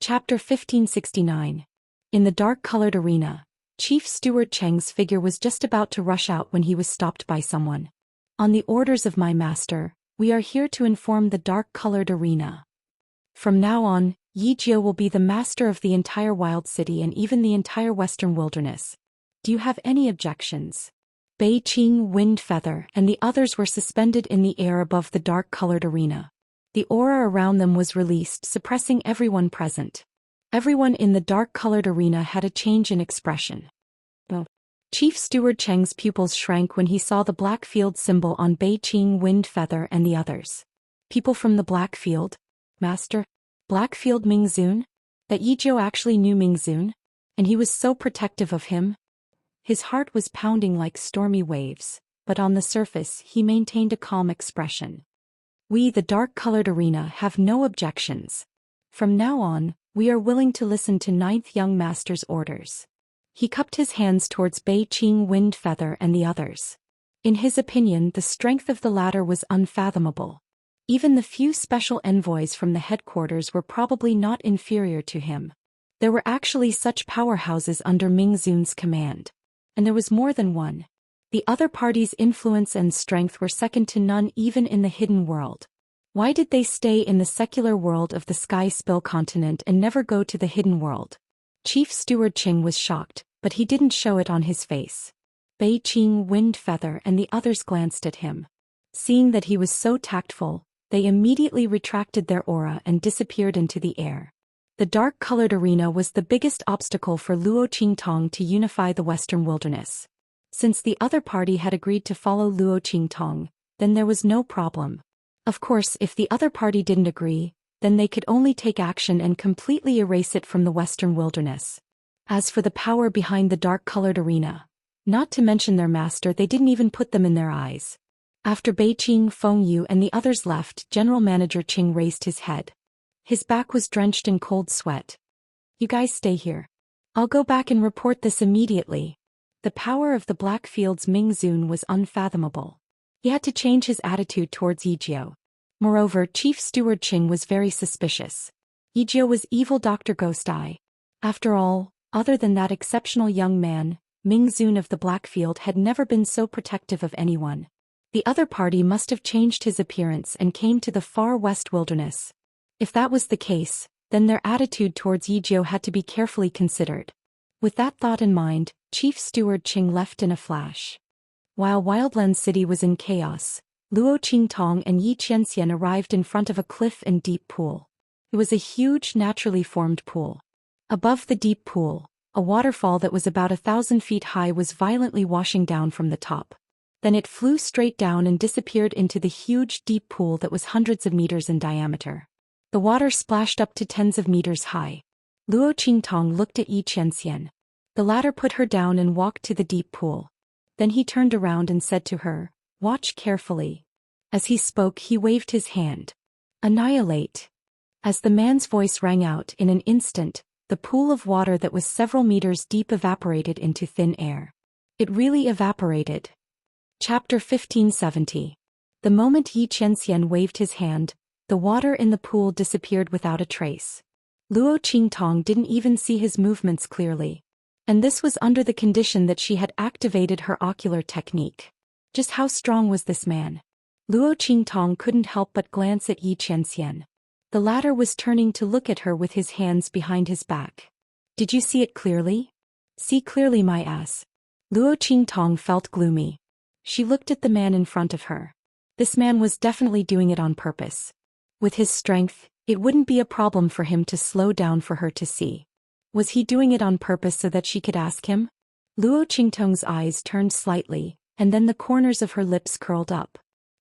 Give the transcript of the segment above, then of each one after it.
Chapter 1569. In the dark-colored arena, Chief Steward Cheng's figure was just about to rush out when he was stopped by someone. On the orders of my master, we are here to inform the dark-colored arena. From now on, Yi Jiu will be the master of the entire Wild City and even the entire Western Wilderness. Do you have any objections? Bei Qing, Wind Feather, and the others were suspended in the air above the dark-colored arena. The aura around them was released, suppressing everyone present. Everyone in the dark-colored arena had a change in expression. Chief Steward Cheng's pupils shrank when he saw the black field symbol on Bei Qing, Wind Feather, and the others. People from the Black Field? Master? Blackfield Mingzun? That Yi Jiu actually knew Mingzun? And he was so protective of him? His heart was pounding like stormy waves, but on the surface he maintained a calm expression. We, the dark-colored arena, have no objections. From now on, we are willing to listen to Ninth Young Master's orders. He cupped his hands towards Bei Qing, Wind Feather, and the others. In his opinion, the strength of the latter was unfathomable. Even the few special envoys from the headquarters were probably not inferior to him. There were actually such powerhouses under Mingzun's command. And there was more than one. The other party's influence and strength were second to none even in the hidden world. Why did they stay in the secular world of the Sky Spill continent and never go to the hidden world? Chief Steward Cheng was shocked, but he didn't show it on his face. Bei Qing, Wind Feather, and the others glanced at him. Seeing that he was so tactful, they immediately retracted their aura and disappeared into the air. The dark-colored arena was the biggest obstacle for Luo Qingtong to unify the Western Wilderness. Since the other party had agreed to follow Luo Qingtong, then there was no problem. Of course, if the other party didn't agree, then they could only take action and completely erase it from the Western Wilderness. As for the power behind the dark-colored arena, not to mention their master, they didn't even put them in their eyes. After Bei Qing, Feng Yu, and the others left, General Manager Qing raised his head. His back was drenched in cold sweat. You guys stay here. I'll go back and report this immediately. The power of the Blackfield's Mingzun was unfathomable. He had to change his attitude towards Yi Jiu. Moreover, Chief Steward Cheng was very suspicious. Yi Jiu was evil Dr. Ghost Eye. After all, other than that exceptional young man, Mingzun of the Blackfield had never been so protective of anyone. The other party must have changed his appearance and came to the far west wilderness. If that was the case, then their attitude towards Yi Jiu had to be carefully considered. With that thought in mind, Chief Steward Cheng left in a flash. While Wildland City was in chaos, Luo Qingtong and Yi Xianxian arrived in front of a cliff and deep pool. It was a huge naturally formed pool. Above the deep pool, a waterfall that was about 1,000 feet high was violently washing down from the top. Then it flew straight down and disappeared into the huge deep pool that was hundreds of meters in diameter. The water splashed up to tens of meters high. Luo Qingtong looked at Yi Xianxian. The latter put her down and walked to the deep pool. Then he turned around and said to her, "Watch carefully." As he spoke, he waved his hand. "Annihilate." As the man's voice rang out, in an instant, the pool of water that was several meters deep evaporated into thin air. It really evaporated. Chapter 1570. The moment Yi Qianxian waved his hand, the water in the pool disappeared without a trace. Luo Qingtong didn't even see his movements clearly. And this was under the condition that she had activated her ocular technique. Just how strong was this man? Luo Qingtong couldn't help but glance at Yi Qianxian. The latter was turning to look at her with his hands behind his back. "Did you see it clearly?" "See clearly, my ass." Luo Qingtong felt gloomy. She looked at the man in front of her. This man was definitely doing it on purpose. With his strength, it wouldn't be a problem for him to slow down for her to see. Was he doing it on purpose so that she could ask him? Luo Qingtong's eyes turned slightly, and then the corners of her lips curled up.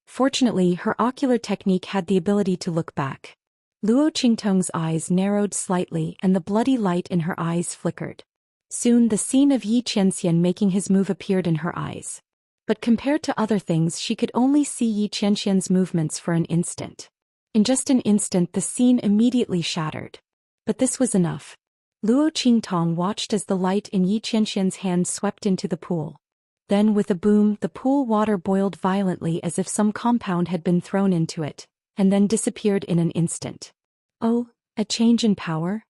Fortunately, her ocular technique had the ability to look back. Luo Qingtong's eyes narrowed slightly and the bloody light in her eyes flickered. Soon the scene of Yi Qianxian making his move appeared in her eyes. But compared to other things, she could only see Yi Qianxian's movements for an instant. In just an instant, the scene immediately shattered. But this was enough. Luo Qingtong watched as the light in Yi Qianxian's hand swept into the pool. Then with a boom, the pool water boiled violently as if some compound had been thrown into it, and then disappeared in an instant. Oh, a change in power?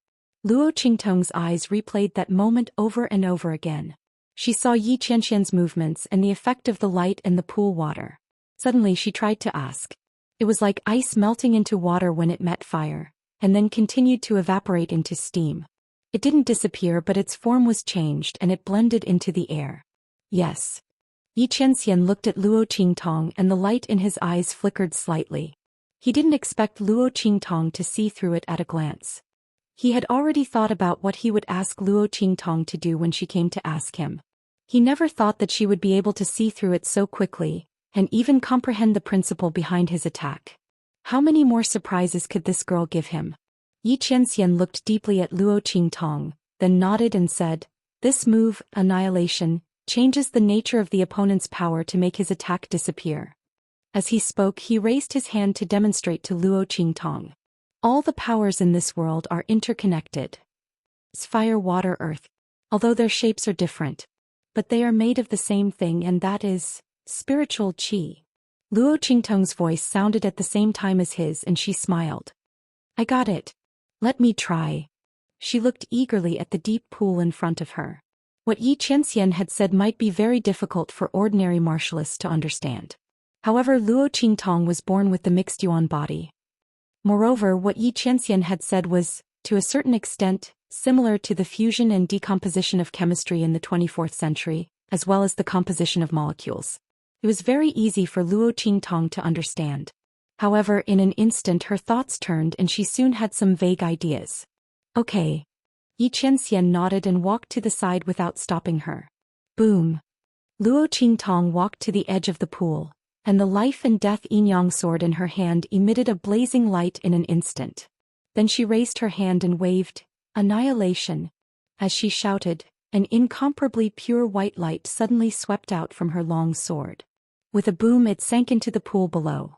Luo Qingtong's eyes replayed that moment over and over again. She saw Yi Qianxian's movements and the effect of the light and the pool water. Suddenly she tried to ask. It was like ice melting into water when it met fire, and then continued to evaporate into steam. It didn't disappear, but its form was changed and it blended into the air. Yes. Yi Qianxian looked at Luo Qingtong and the light in his eyes flickered slightly. He didn't expect Luo Qingtong to see through it at a glance. He had already thought about what he would ask Luo Qingtong to do when she came to ask him. He never thought that she would be able to see through it so quickly, and even comprehend the principle behind his attack. How many more surprises could this girl give him? Yi Qianxian looked deeply at Luo Qingtong, then nodded and said, "This move, Annihilation, changes the nature of the opponent's power to make his attack disappear." As he spoke, he raised his hand to demonstrate to Luo Qingtong. All the powers in this world are interconnected. It's fire, water, earth. Although their shapes are different, but they are made of the same thing, and that is spiritual qi. Luo Qingtong's voice sounded at the same time as his and she smiled. "I got it. Let me try." She looked eagerly at the deep pool in front of her. What Yi Qianxian had said might be very difficult for ordinary martialists to understand. However, Luo Qingtong was born with the mixed yuan body. Moreover, what Yi Qianxian had said was, to a certain extent, similar to the fusion and decomposition of chemistry in the 24th century, as well as the composition of molecules. It was very easy for Luo Qingtong to understand. However, in an instant her thoughts turned and she soon had some vague ideas. "Okay." Yi Qianxian nodded and walked to the side without stopping her. Boom. Luo Qingtong walked to the edge of the pool, and the life and death yin-yang sword in her hand emitted a blazing light in an instant. Then she raised her hand and waved, "Annihilation." As she shouted, an incomparably pure white light suddenly swept out from her long sword. With a boom it sank into the pool below.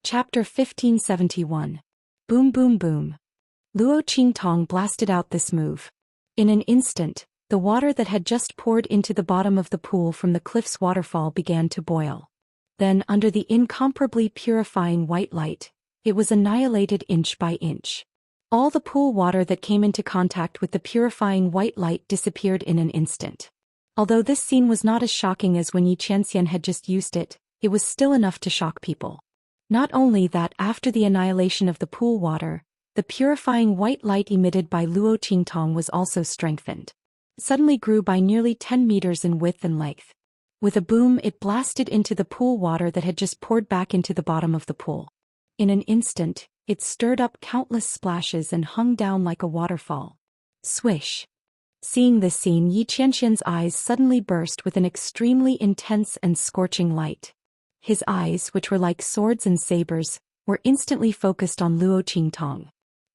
Chapter 1571. Boom boom boom. Luo Qingtong blasted out this move. In an instant, the water that had just poured into the bottom of the pool from the cliff's waterfall began to boil. Then, under the incomparably purifying white light, it was annihilated inch by inch. All the pool water that came into contact with the purifying white light disappeared in an instant. Although this scene was not as shocking as when Yi Qianxian had just used it, it was still enough to shock people. Not only that, after the annihilation of the pool water, the purifying white light emitted by Luo Qingtong was also strengthened. It suddenly grew by nearly 10 meters in width and length. With a boom, it blasted into the pool water that had just poured back into the bottom of the pool. In an instant, it stirred up countless splashes and hung down like a waterfall. Swish. Seeing this scene, Yi Qianxian's eyes suddenly burst with an extremely intense and scorching light. His eyes, which were like swords and sabers, were instantly focused on Luo Qingtong.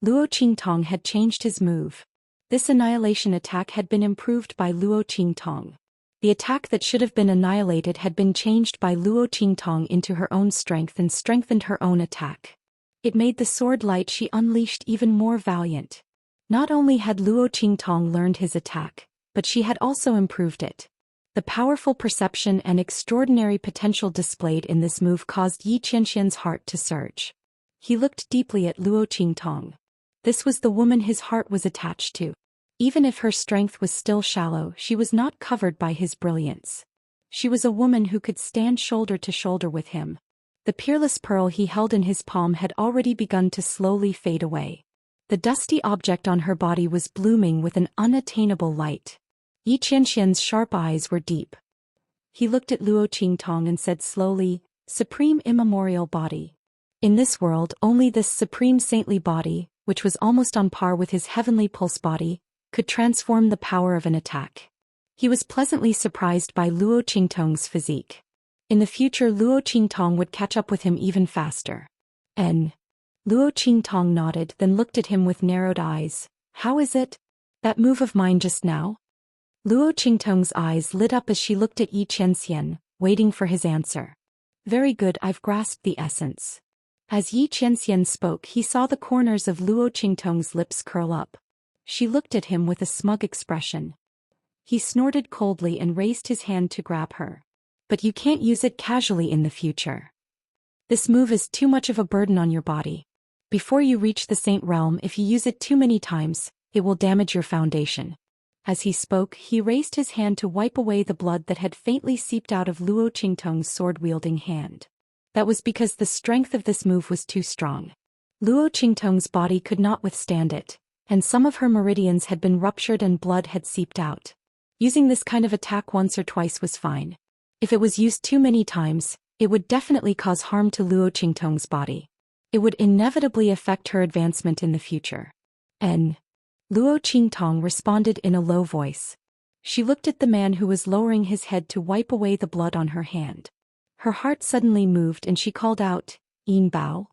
Luo Qingtong had changed his move. This annihilation attack had been improved by Luo Qingtong. The attack that should have been annihilated had been changed by Luo Qingtong into her own strength and strengthened her own attack. It made the sword light she unleashed even more valiant. Not only had Luo Qingtong learned his attack, but she had also improved it. The powerful perception and extraordinary potential displayed in this move caused Yi Qianxian's heart to surge. He looked deeply at Luo Qingtong. This was the woman his heart was attached to. Even if her strength was still shallow, she was not covered by his brilliance. She was a woman who could stand shoulder to shoulder with him. The peerless pearl he held in his palm had already begun to slowly fade away. The dusty object on her body was blooming with an unattainable light. Yi Qianxian's sharp eyes were deep. He looked at Luo Qingtong and said slowly, "Supreme immemorial body." In this world, only this supreme saintly body, which was almost on par with his heavenly pulse body, could transform the power of an attack. He was pleasantly surprised by Luo Qingtong's physique. In the future, Luo Qingtong would catch up with him even faster. Luo Qingtong nodded, then looked at him with narrowed eyes. "How is it? That move of mine just now?" Luo Qingtong's eyes lit up as she looked at Yi Qianxian, waiting for his answer. "Very good, I've grasped the essence." As Yi Qianxian spoke, he saw the corners of Luo Qingtong's lips curl up. She looked at him with a smug expression. He snorted coldly and raised his hand to grab her. "But you can't use it casually in the future. This move is too much of a burden on your body. Before you reach the Saint Realm, if you use it too many times, It will damage your foundation. As he spoke, he raised his hand to wipe away the blood that had faintly seeped out of Luo Qingtong's sword-wielding hand. That was because the strength of this move was too strong. Luo Qingtong's body could not withstand it, and some of her meridians had been ruptured and blood had seeped out. Using this kind of attack once or twice was fine. If it was used too many times, it would definitely cause harm to Luo Qingtong's body. It would inevitably affect her advancement in the future. Luo Qingtong responded in a low voice. She looked at the man who was lowering his head to wipe away the blood on her hand. Her heart suddenly moved and she called out, "Yin Bao."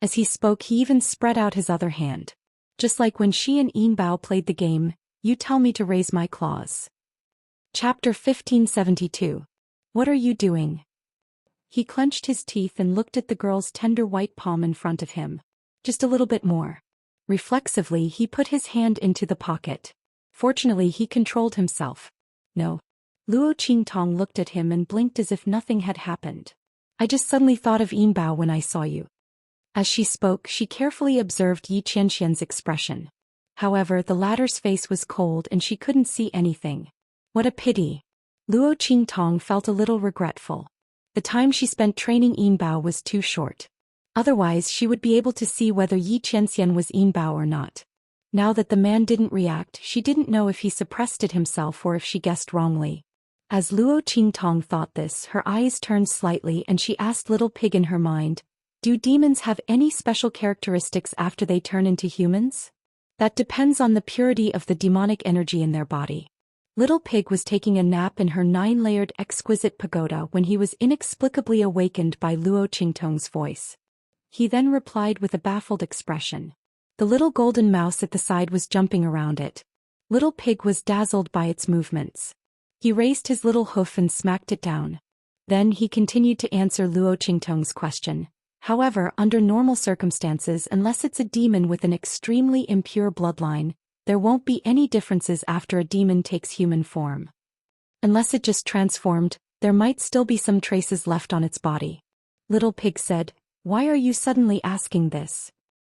As he spoke, he even spread out his other hand. Just like when she and Yin Bao played the game, "You tell me to raise my claws." Chapter 1572. What are you doing? He clenched his teeth and looked at the girl's tender white palm in front of him. Just a little bit more. Reflexively, he put his hand into the pocket. Fortunately, he controlled himself. No. Luo Qingtong looked at him and blinked as if nothing had happened. I just suddenly thought of Yin Bao when I saw you. As she spoke, she carefully observed Yi Qianxian's expression. However, the latter's face was cold and she couldn't see anything. What a pity. Luo Qingtong felt a little regretful. The time she spent training Yin Bao was too short. Otherwise, she would be able to see whether Yi Qianxian was Yin Bao or not. Now that the man didn't react, she didn't know if he suppressed it himself or if she guessed wrongly. As Luo Qingtong thought this, her eyes turned slightly and she asked Little Pig in her mind, "Do demons have any special characteristics after they turn into humans?" That depends on the purity of the demonic energy in their body. Little Pig was taking a nap in her 9-layered exquisite pagoda when he was inexplicably awakened by Luo Qingtong's voice. He then replied with a baffled expression. The little golden mouse at the side was jumping around it. Little Pig was dazzled by its movements. He raised his little hoof and smacked it down. Then he continued to answer Luo Qingtong's question. However, under normal circumstances, unless it's a demon with an extremely impure bloodline, there won't be any differences after a demon takes human form. Unless it just transformed, there might still be some traces left on its body. Little Pig said, "Why are you suddenly asking this?"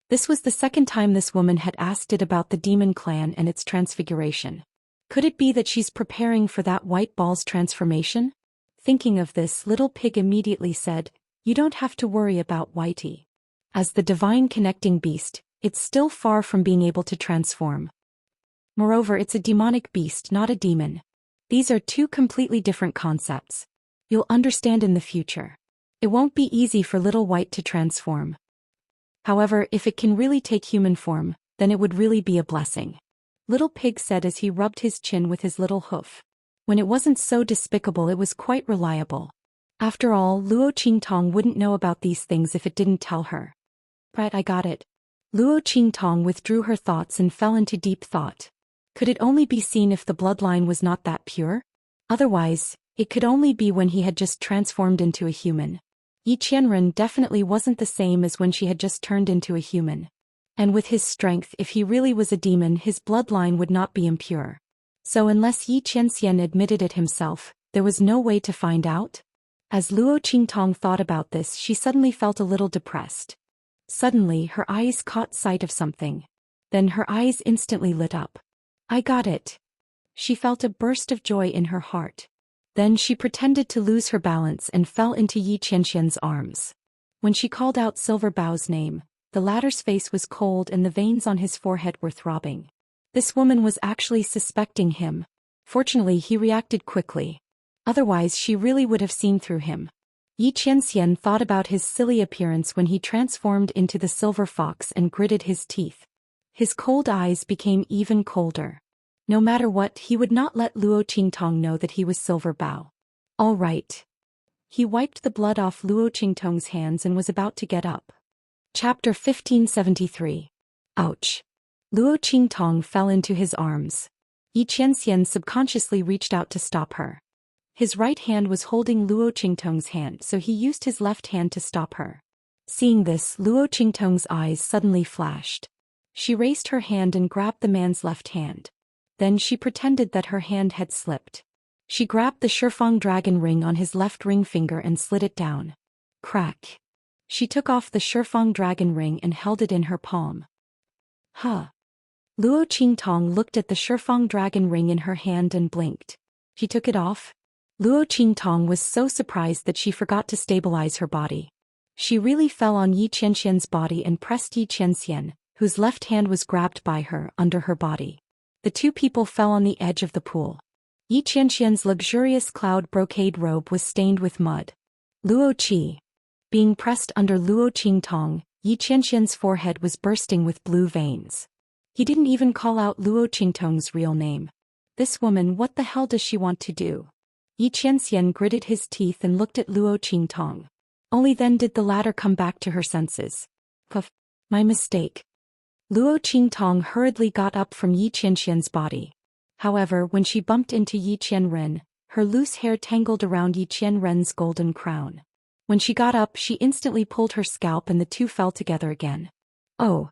This was the second time this woman had asked it about the demon clan and its transfiguration. Could it be that she's preparing for that white ball's transformation? Thinking of this, Little Pig immediately said, "You don't have to worry about Whitey. As the divine connecting beast, it's still far from being able to transform. Moreover, it's a demonic beast, not a demon. These are two completely different concepts. You'll understand in the future. It won't be easy for Little White to transform. However, if it can really take human form, then it would really be a blessing," Little Pig said as he rubbed his chin with his little hoof. When it wasn't so despicable, it was quite reliable. After all, Luo Qingtong wouldn't know about these things if it didn't tell her. Right, I got it. Luo Qingtong withdrew her thoughts and fell into deep thought. Could it only be seen if the bloodline was not that pure? Otherwise, it could only be when he had just transformed into a human. Yi Qianren definitely wasn't the same as when she had just turned into a human. And with his strength, if he really was a demon, his bloodline would not be impure. So unless Yi Qianxian admitted it himself, there was no way to find out? As Luo Qingtong thought about this, she suddenly felt a little depressed. Suddenly, her eyes caught sight of something. Then her eyes instantly lit up. I got it. She felt a burst of joy in her heart. Then she pretended to lose her balance and fell into Yi Qianxian's arms. When she called out Silver Bao's name, the latter's face was cold and the veins on his forehead were throbbing. This woman was actually suspecting him. Fortunately, he reacted quickly. Otherwise, she really would have seen through him. Yi Qianxian thought about his silly appearance when he transformed into the silver fox and gritted his teeth. His cold eyes became even colder. No matter what, he would not let Luo Qingtong know that he was Silver Bao. All right. He wiped the blood off Luo Qingtong's hands and was about to get up. Chapter 1573. Ouch. Luo Qingtong fell into his arms. Yi Qianxian subconsciously reached out to stop her. His right hand was holding Luo Qingtong's hand, so he used his left hand to stop her. Seeing this, Luo Qingtong's eyes suddenly flashed. She raised her hand and grabbed the man's left hand. Then she pretended that her hand had slipped. She grabbed the Shifang dragon ring on his left ring finger and slid it down. Crack. She took off the Shifang dragon ring and held it in her palm. Huh. Luo Qingtong looked at the Shifeng dragon ring in her hand and blinked. She took it off? Luo Qingtong was so surprised that she forgot to stabilize her body. She really fell on Yi Qianxian's body and pressed Yi Qianxian, whose left hand was grabbed by her, under her body. The two people fell on the edge of the pool. Yi Qianxian's luxurious cloud brocade robe was stained with mud. Luo Qi. Being pressed under Luo Qingtong, Yi Qianxian's forehead was bursting with blue veins. He didn't even call out Luo Qingtong's real name. This woman, what the hell does she want to do? Yi Qianxian gritted his teeth and looked at Luo Qingtong. Only then did the latter come back to her senses. Puff. My mistake. Luo Qingtong hurriedly got up from Yi Qianxian's body. However, when she bumped into Yi Qianren, her loose hair tangled around Yi Qianren's golden crown. When she got up, she instantly pulled her scalp and the two fell together again. Oh!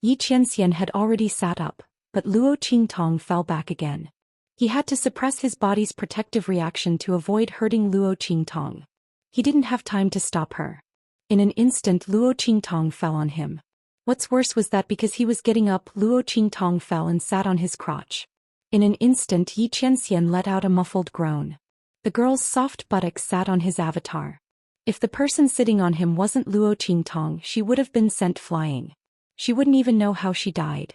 Yi Qianxian had already sat up, but Luo Qingtong fell back again. He had to suppress his body's protective reaction to avoid hurting Luo Qingtong. He didn't have time to stop her. In an instant, Luo Qingtong fell on him. What's worse was that because he was getting up, Luo Qingtong fell and sat on his crotch. In an instant, Yi Qianxian let out a muffled groan. The girl's soft buttocks sat on his avatar. If the person sitting on him wasn't Luo Qingtong, she would have been sent flying. She wouldn't even know how she died.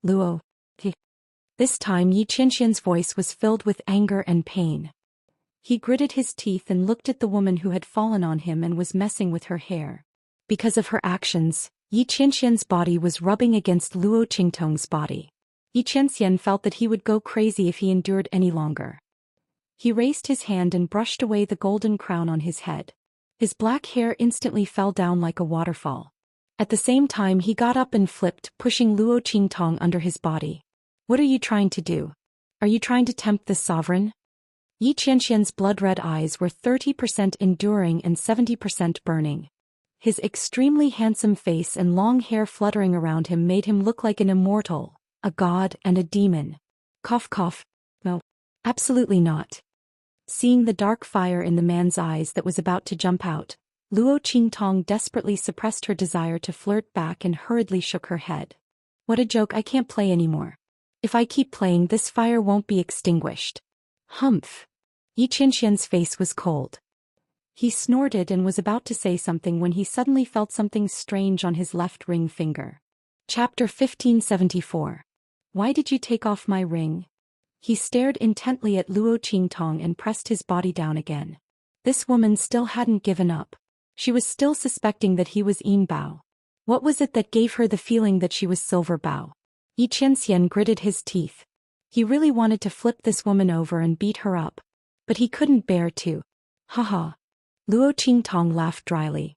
Luo. This time Yi Qianxian's voice was filled with anger and pain. He gritted his teeth and looked at the woman who had fallen on him and was messing with her hair. Because of her actions, Yi Qianxian's body was rubbing against Luo Qingtong's body. Yi Qianxian felt that he would go crazy if he endured any longer. He raised his hand and brushed away the golden crown on his head. His black hair instantly fell down like a waterfall. At the same time he got up and flipped, pushing Luo Qingtong under his body. What are you trying to do? Are you trying to tempt this sovereign? Yi Qianxian's blood-red eyes were 30% enduring and 70% burning. His extremely handsome face and long hair fluttering around him made him look like an immortal, a god and a demon. Cough cough. No. Absolutely not. Seeing the dark fire in the man's eyes that was about to jump out, Luo Qingtong desperately suppressed her desire to flirt back and hurriedly shook her head. What a joke, I can't play anymore. If I keep playing, this fire won't be extinguished. Humph. Yi Qianxian's face was cold. He snorted and was about to say something when he suddenly felt something strange on his left ring finger. Chapter 1574. Why did you take off my ring? He stared intently at Luo Qingtong and pressed his body down again. This woman still hadn't given up. She was still suspecting that he was Yin Bao. What was it that gave her the feeling that she was Silver Bao? Yi Qianxian gritted his teeth. He really wanted to flip this woman over and beat her up. But he couldn't bear to. Haha. Luo Qingtong laughed dryly.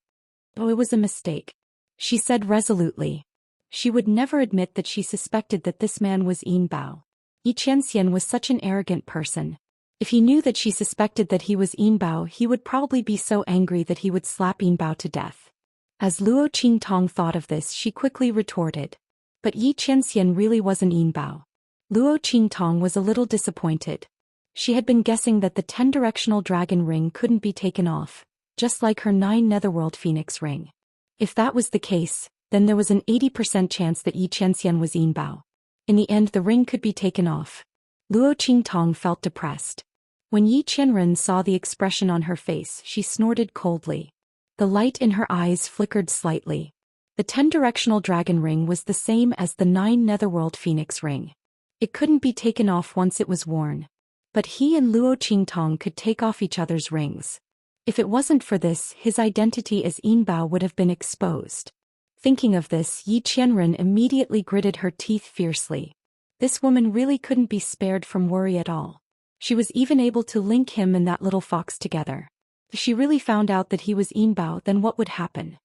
Oh, it was a mistake, she said resolutely. She would never admit that she suspected that this man was Yin Bao. Yi Qianxian was such an arrogant person. If he knew that she suspected that he was Yin Bao, he would probably be so angry that he would slap Yin Bao to death. As Luo Qingtong thought of this, she quickly retorted. But Yi Qianxian really wasn't Yin Bao. Luo Qingtong was a little disappointed. She had been guessing that the 10-directional dragon ring couldn't be taken off, just like her 9 netherworld phoenix ring. If that was the case, then there was an 80% chance that Yi Qianxian was Yin Bao. In the end, the ring could be taken off. Luo Qingtong felt depressed. When Yi Qianren saw the expression on her face, she snorted coldly. The light in her eyes flickered slightly. The 10-directional dragon ring was the same as the 9 netherworld phoenix ring. It couldn't be taken off once it was worn. But he and Luo Qingtong could take off each other's rings. If it wasn't for this, his identity as Yin Bao would have been exposed. Thinking of this, Yi Qianren immediately gritted her teeth fiercely. This woman really couldn't be spared from worry at all. She was even able to link him and that little fox together. If she really found out that he was Yin Bao, then what would happen?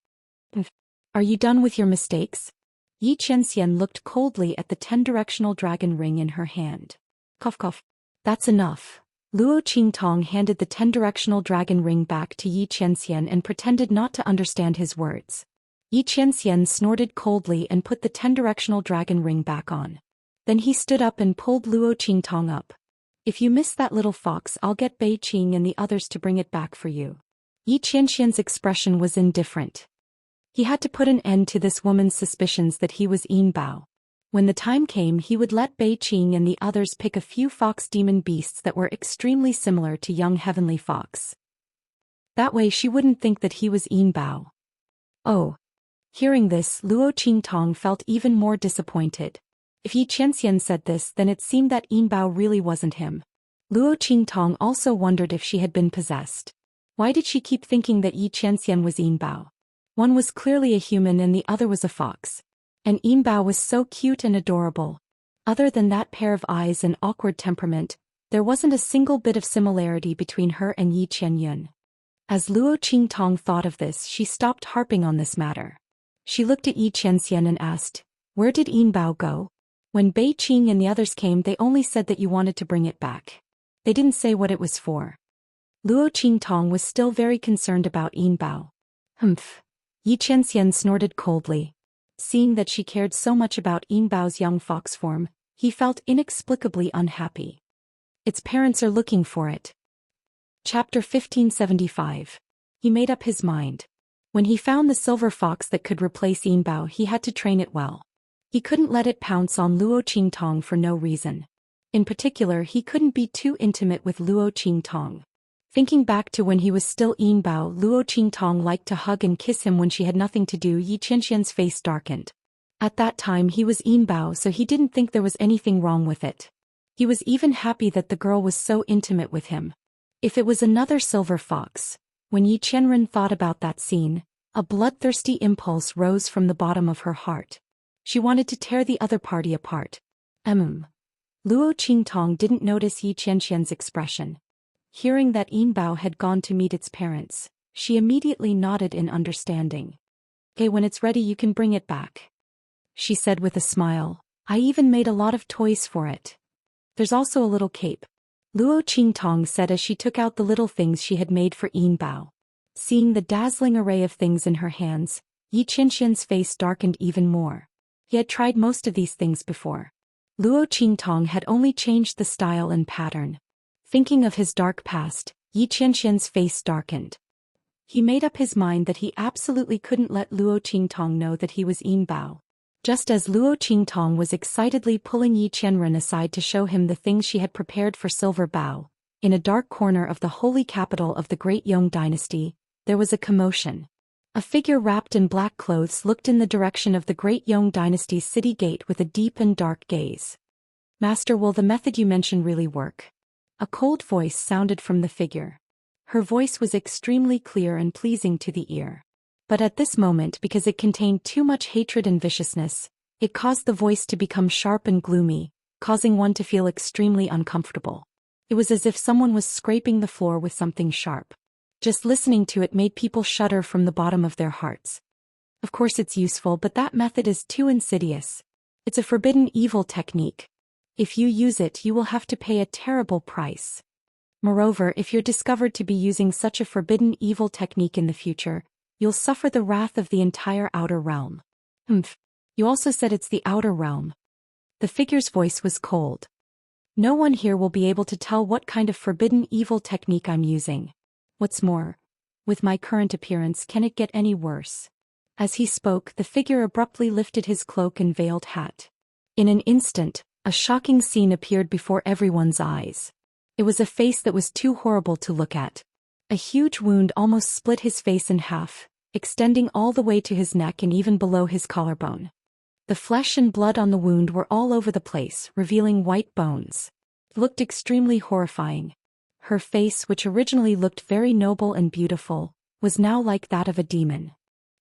Are you done with your mistakes? Yi Qianxian looked coldly at the 10-directional dragon ring in her hand. Cough cough. That's enough. Luo Qingtong handed the 10-directional dragon ring back to Yi Qianxian and pretended not to understand his words. Yi Qianxian snorted coldly and put the 10-directional dragon ring back on. Then he stood up and pulled Luo Qingtong up. If you miss that little fox, I'll get Bei Qing and the others to bring it back for you. Yi Qianxian's expression was indifferent. He had to put an end to this woman's suspicions that he was Yin Bao. When the time came, he would let Bei Qing and the others pick a few fox demon beasts that were extremely similar to young heavenly fox. That way she wouldn't think that he was Yin Bao. Oh. Hearing this, Luo Qingtong felt even more disappointed. If Yi Qianxian said this, then it seemed that Yin Bao really wasn't him. Luo Qingtong also wondered if she had been possessed. Why did she keep thinking that Yi Qianxian was Yin Bao? One was clearly a human and the other was a fox. And Yin Bao was so cute and adorable. Other than that pair of eyes and awkward temperament, there wasn't a single bit of similarity between her and Yi Qianyun. As Luo Qingtong thought of this, she stopped harping on this matter. She looked at Yi Qianxian and asked, "Where did Yin Bao go? When Bei Qing and the others came, they only said that you wanted to bring it back. They didn't say what it was for." Luo Qingtong was still very concerned about Yin Bao. Humph. Yi Qianxian snorted coldly. Seeing that she cared so much about Yin Bao's young fox form, he felt inexplicably unhappy. Its parents are looking for it. Chapter 1575. He made up his mind. When he found the silver fox that could replace Yin Bao, he had to train it well. He couldn't let it pounce on Luo Qingtong for no reason. In particular, he couldn't be too intimate with Luo Qingtong. Thinking back to when he was still Yin Bao, Luo Qingtong liked to hug and kiss him when she had nothing to do. Yi Qianxian's face darkened. At that time he was Yin Bao, so he didn't think there was anything wrong with it. He was even happy that the girl was so intimate with him. If it was another silver fox, when Yi Qianren thought about that scene, a bloodthirsty impulse rose from the bottom of her heart. She wanted to tear the other party apart. Luo Qingtong didn't notice Yi Qianxian's expression. Hearing that Yin Bao had gone to meet its parents, she immediately nodded in understanding. "Okay, when it's ready you can bring it back," she said with a smile. "I even made a lot of toys for it. There's also a little cape," Luo Qingtong said as she took out the little things she had made for Yin Bao. Seeing the dazzling array of things in her hands, Yi Qianxian's face darkened even more. He had tried most of these things before. Luo Qingtong had only changed the style and pattern. Thinking of his dark past, Yi Qianxian's face darkened. He made up his mind that he absolutely couldn't let Luo Qingtong know that he was Yin Bao. Just as Luo Qingtong was excitedly pulling Yi Qianren aside to show him the things she had prepared for Silver Bao, in a dark corner of the holy capital of the Great Yong dynasty, there was a commotion. A figure wrapped in black clothes looked in the direction of the Great Yong dynasty's city gate with a deep and dark gaze. "Master, will the method you mentioned really work?" A cold voice sounded from the figure. Her voice was extremely clear and pleasing to the ear. But at this moment, because it contained too much hatred and viciousness, it caused the voice to become sharp and gloomy, causing one to feel extremely uncomfortable. It was as if someone was scraping the floor with something sharp. Just listening to it made people shudder from the bottom of their hearts. Of course it's useful, but that method is too insidious. It's a forbidden evil technique. If you use it, you will have to pay a terrible price. Moreover, if you're discovered to be using such a forbidden evil technique in the future, you'll suffer the wrath of the entire outer realm. You also said it's the outer realm. The figure's voice was cold. No one here will be able to tell what kind of forbidden evil technique I'm using. What's more, with my current appearance, can it get any worse? As he spoke, the figure abruptly lifted his cloak and veiled hat. In an instant, a shocking scene appeared before everyone's eyes. It was a face that was too horrible to look at. A huge wound almost split his face in half, extending all the way to his neck and even below his collarbone. The flesh and blood on the wound were all over the place, revealing white bones. It looked extremely horrifying. Her face, which originally looked very noble and beautiful, was now like that of a demon.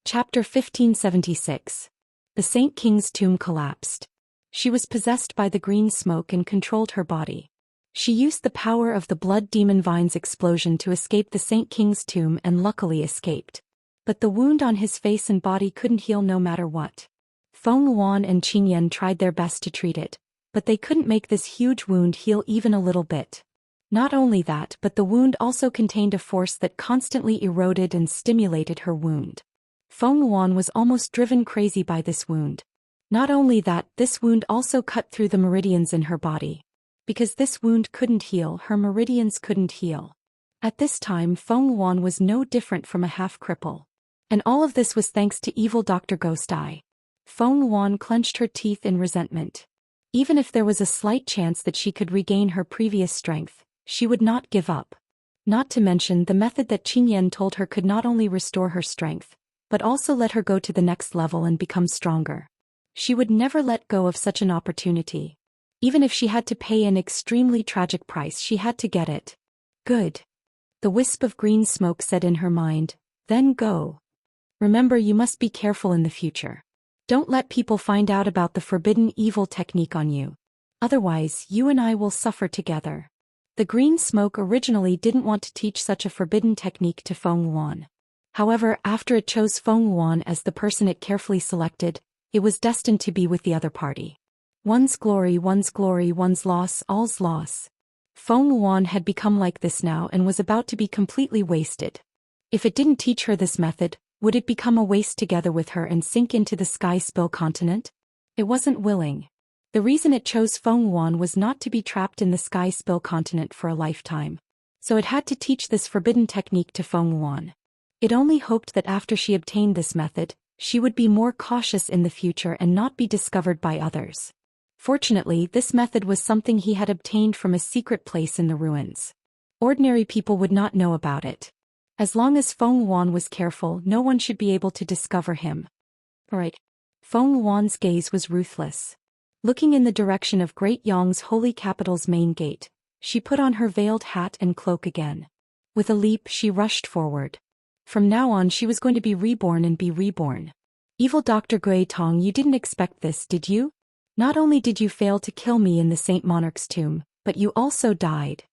Chapter 1576. The Saint King's tomb collapsed. She was possessed by the green smoke and controlled her body. She used the power of the blood demon vine's explosion to escape the Saint King's tomb and luckily escaped. But the wound on his face and body couldn't heal no matter what. Feng Luan and Qin Yan tried their best to treat it, but they couldn't make this huge wound heal even a little bit. Not only that, but the wound also contained a force that constantly eroded and stimulated her wound. Feng Luan was almost driven crazy by this wound. Not only that, this wound also cut through the meridians in her body. Because this wound couldn't heal, her meridians couldn't heal. At this time, Feng Luan was no different from a half-cripple. And all of this was thanks to evil Dr. Ghost Eye. Feng Yuan clenched her teeth in resentment. Even if there was a slight chance that she could regain her previous strength, she would not give up. Not to mention the method that Qing Yan told her could not only restore her strength, but also let her go to the next level and become stronger. She would never let go of such an opportunity. Even if she had to pay an extremely tragic price, she had to get it. Good. The wisp of green smoke said in her mind, then go. Remember, you must be careful in the future. Don't let people find out about the forbidden evil technique on you. Otherwise, you and I will suffer together. The green smoke originally didn't want to teach such a forbidden technique to Feng Yuan. However, after it chose Feng Yuan as the person it carefully selected, it was destined to be with the other party. One's glory, one's loss, all's loss. Feng Yuan had become like this now and was about to be completely wasted. If it didn't teach her this method, would it become a waste together with her and sink into the sky spill continent? It wasn't willing. The reason it chose Feng Yuan was not to be trapped in the sky spill continent for a lifetime. So it had to teach this forbidden technique to Feng Yuan. It only hoped that after she obtained this method, she would be more cautious in the future and not be discovered by others. Fortunately, this method was something he had obtained from a secret place in the ruins. Ordinary people would not know about it. As long as Feng Yuan was careful, no one should be able to discover him. Right. Feng Yuan's gaze was ruthless. Looking in the direction of Great Yong's holy capital's main gate, she put on her veiled hat and cloak again. With a leap, she rushed forward. From now on, she was going to be reborn and be reborn. Evil Dr. Gui Tong, you didn't expect this, did you? Not only did you fail to kill me in the Saint Monarch's tomb, but you also died.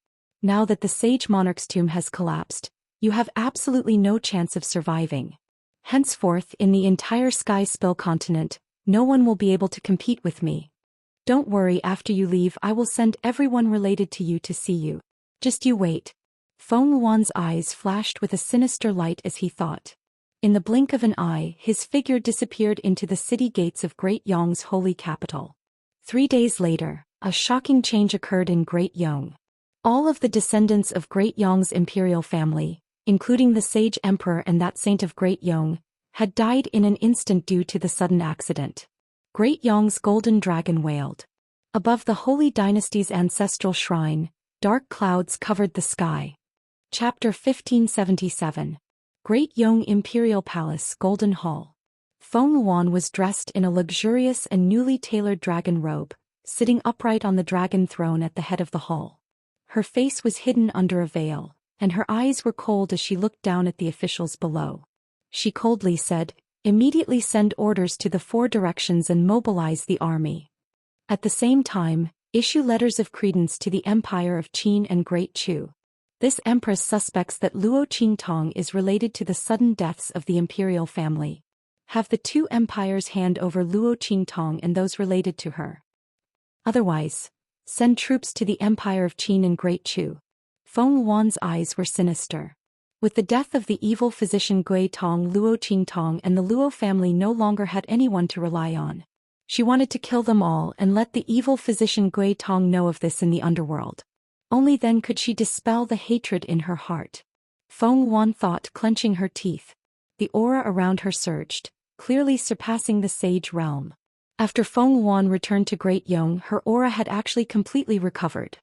Now that the Sage Monarch's tomb has collapsed, you have absolutely no chance of surviving. Henceforth, in the entire Sky Spill continent, no one will be able to compete with me. Don't worry, after you leave I will send everyone related to you to see you. Just you wait. Feng Yuan's eyes flashed with a sinister light as he thought. In the blink of an eye, his figure disappeared into the city gates of Great Yong's holy capital. 3 days later, a shocking change occurred in Great Yong. All of the descendants of Great Yong's imperial family, including the sage emperor and that saint of Great Yong, had died in an instant due to the sudden accident. Great Yong's golden dragon wailed. Above the holy dynasty's ancestral shrine, dark clouds covered the sky. Chapter 1577. Great Yong Imperial Palace Golden Hall. Feng Yuan was dressed in a luxurious and newly tailored dragon robe, sitting upright on the dragon throne at the head of the hall. Her face was hidden under a veil, and her eyes were cold as she looked down at the officials below. She coldly said, "Immediately send orders to the 4 directions and mobilize the army. At the same time, issue letters of credence to the Empire of Qin and Great Chu. This empress suspects that Luo Qingtong is related to the sudden deaths of the imperial family. Have the 2 empires hand over Luo Qingtong and those related to her. Otherwise, send troops to the Empire of Qin and Great Chu." Feng Yuan's eyes were sinister. With the death of the evil physician Gui Tong, Luo Qingtong and the Luo family no longer had anyone to rely on. She wanted to kill them all and let the evil physician Gui Tong know of this in the underworld. Only then could she dispel the hatred in her heart. Feng Yuan thought, clenching her teeth. The aura around her surged, clearly surpassing the sage realm. After Feng Yuan returned to Great Yong, her aura had actually completely recovered.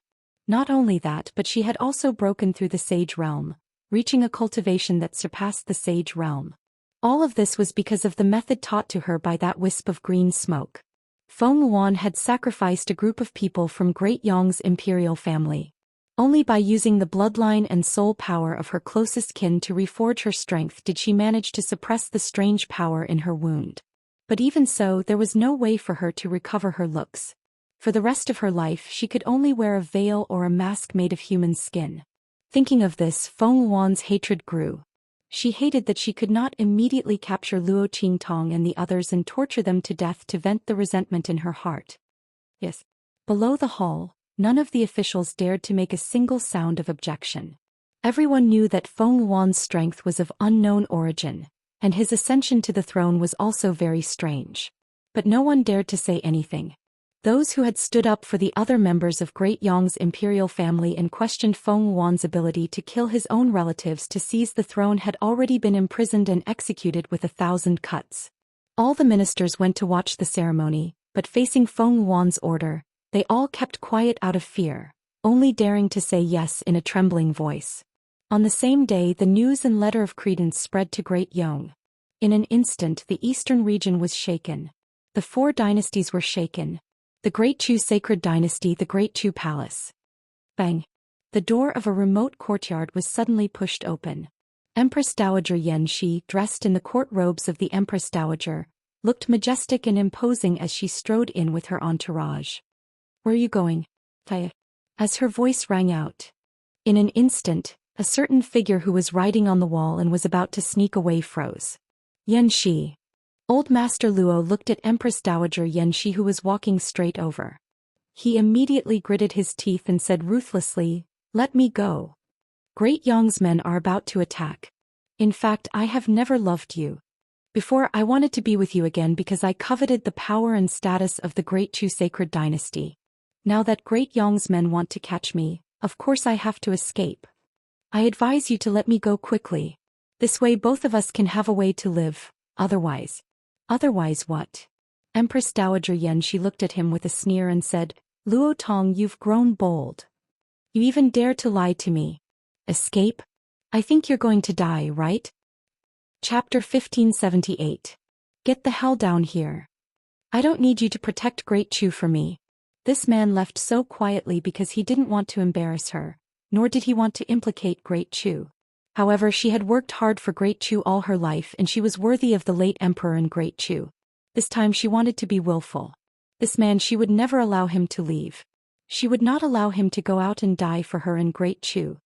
Not only that, but she had also broken through the sage realm, reaching a cultivation that surpassed the sage realm. All of this was because of the method taught to her by that wisp of green smoke. Feng Yuan had sacrificed a group of people from Great Yong's imperial family. Only by using the bloodline and soul power of her closest kin to reforge her strength did she manage to suppress the strange power in her wound. But even so, there was no way for her to recover her looks. For the rest of her life, she could only wear a veil or a mask made of human skin. Thinking of this, Feng Yuan's hatred grew. She hated that she could not immediately capture Luo Qingtong and the others and torture them to death to vent the resentment in her heart. Yes. Below the hall, none of the officials dared to make a single sound of objection. Everyone knew that Feng Yuan's strength was of unknown origin, and his ascension to the throne was also very strange. But no one dared to say anything. Those who had stood up for the other members of Great Yong's imperial family and questioned Feng Yuan's ability to kill his own relatives to seize the throne had already been imprisoned and executed with 1,000 cuts. All the ministers went to watch the ceremony, but facing Feng Yuan's order, they all kept quiet out of fear, only daring to say yes in a trembling voice. On the same day, the news and letter of credence spread to Great Yong. In an instant, the eastern region was shaken. The 4 dynasties were shaken. The Great Chu Sacred Dynasty, the Great Chu Palace. Bang! The door of a remote courtyard was suddenly pushed open. Empress Dowager Xianxia, dressed in the court robes of the Empress Dowager, looked majestic and imposing as she strode in with her entourage. "Where are you going, Taya?" As her voice rang out. In an instant, a certain figure who was writing on the wall and was about to sneak away froze. Xianxia. Old Master Luo looked at Empress Dowager Xianxia, who was walking straight over. He immediately gritted his teeth and said ruthlessly, "Let me go. Great Yong's men are about to attack. In fact, I have never loved you. Before, I wanted to be with you again because I coveted the power and status of the Great Chu Sacred Dynasty. Now that Great Yong's men want to catch me, of course I have to escape. I advise you to let me go quickly. This way both of us can have a way to live, otherwise." "Otherwise what?" Empress Dowager Xianxia looked at him with a sneer and said, "Luo Tong, you've grown bold. You even dare to lie to me. Escape? I think you're going to die, right?" Chapter 1578. Get the hell down here. I don't need you to protect Great Chu for me. This man left so quietly because he didn't want to embarrass her, nor did he want to implicate Great Chu. However, she had worked hard for Great Chu all her life and she was worthy of the late emperor and Great Chu. This time she wanted to be willful. This man, she would never allow him to leave. She would not allow him to go out and die for her and Great Chu.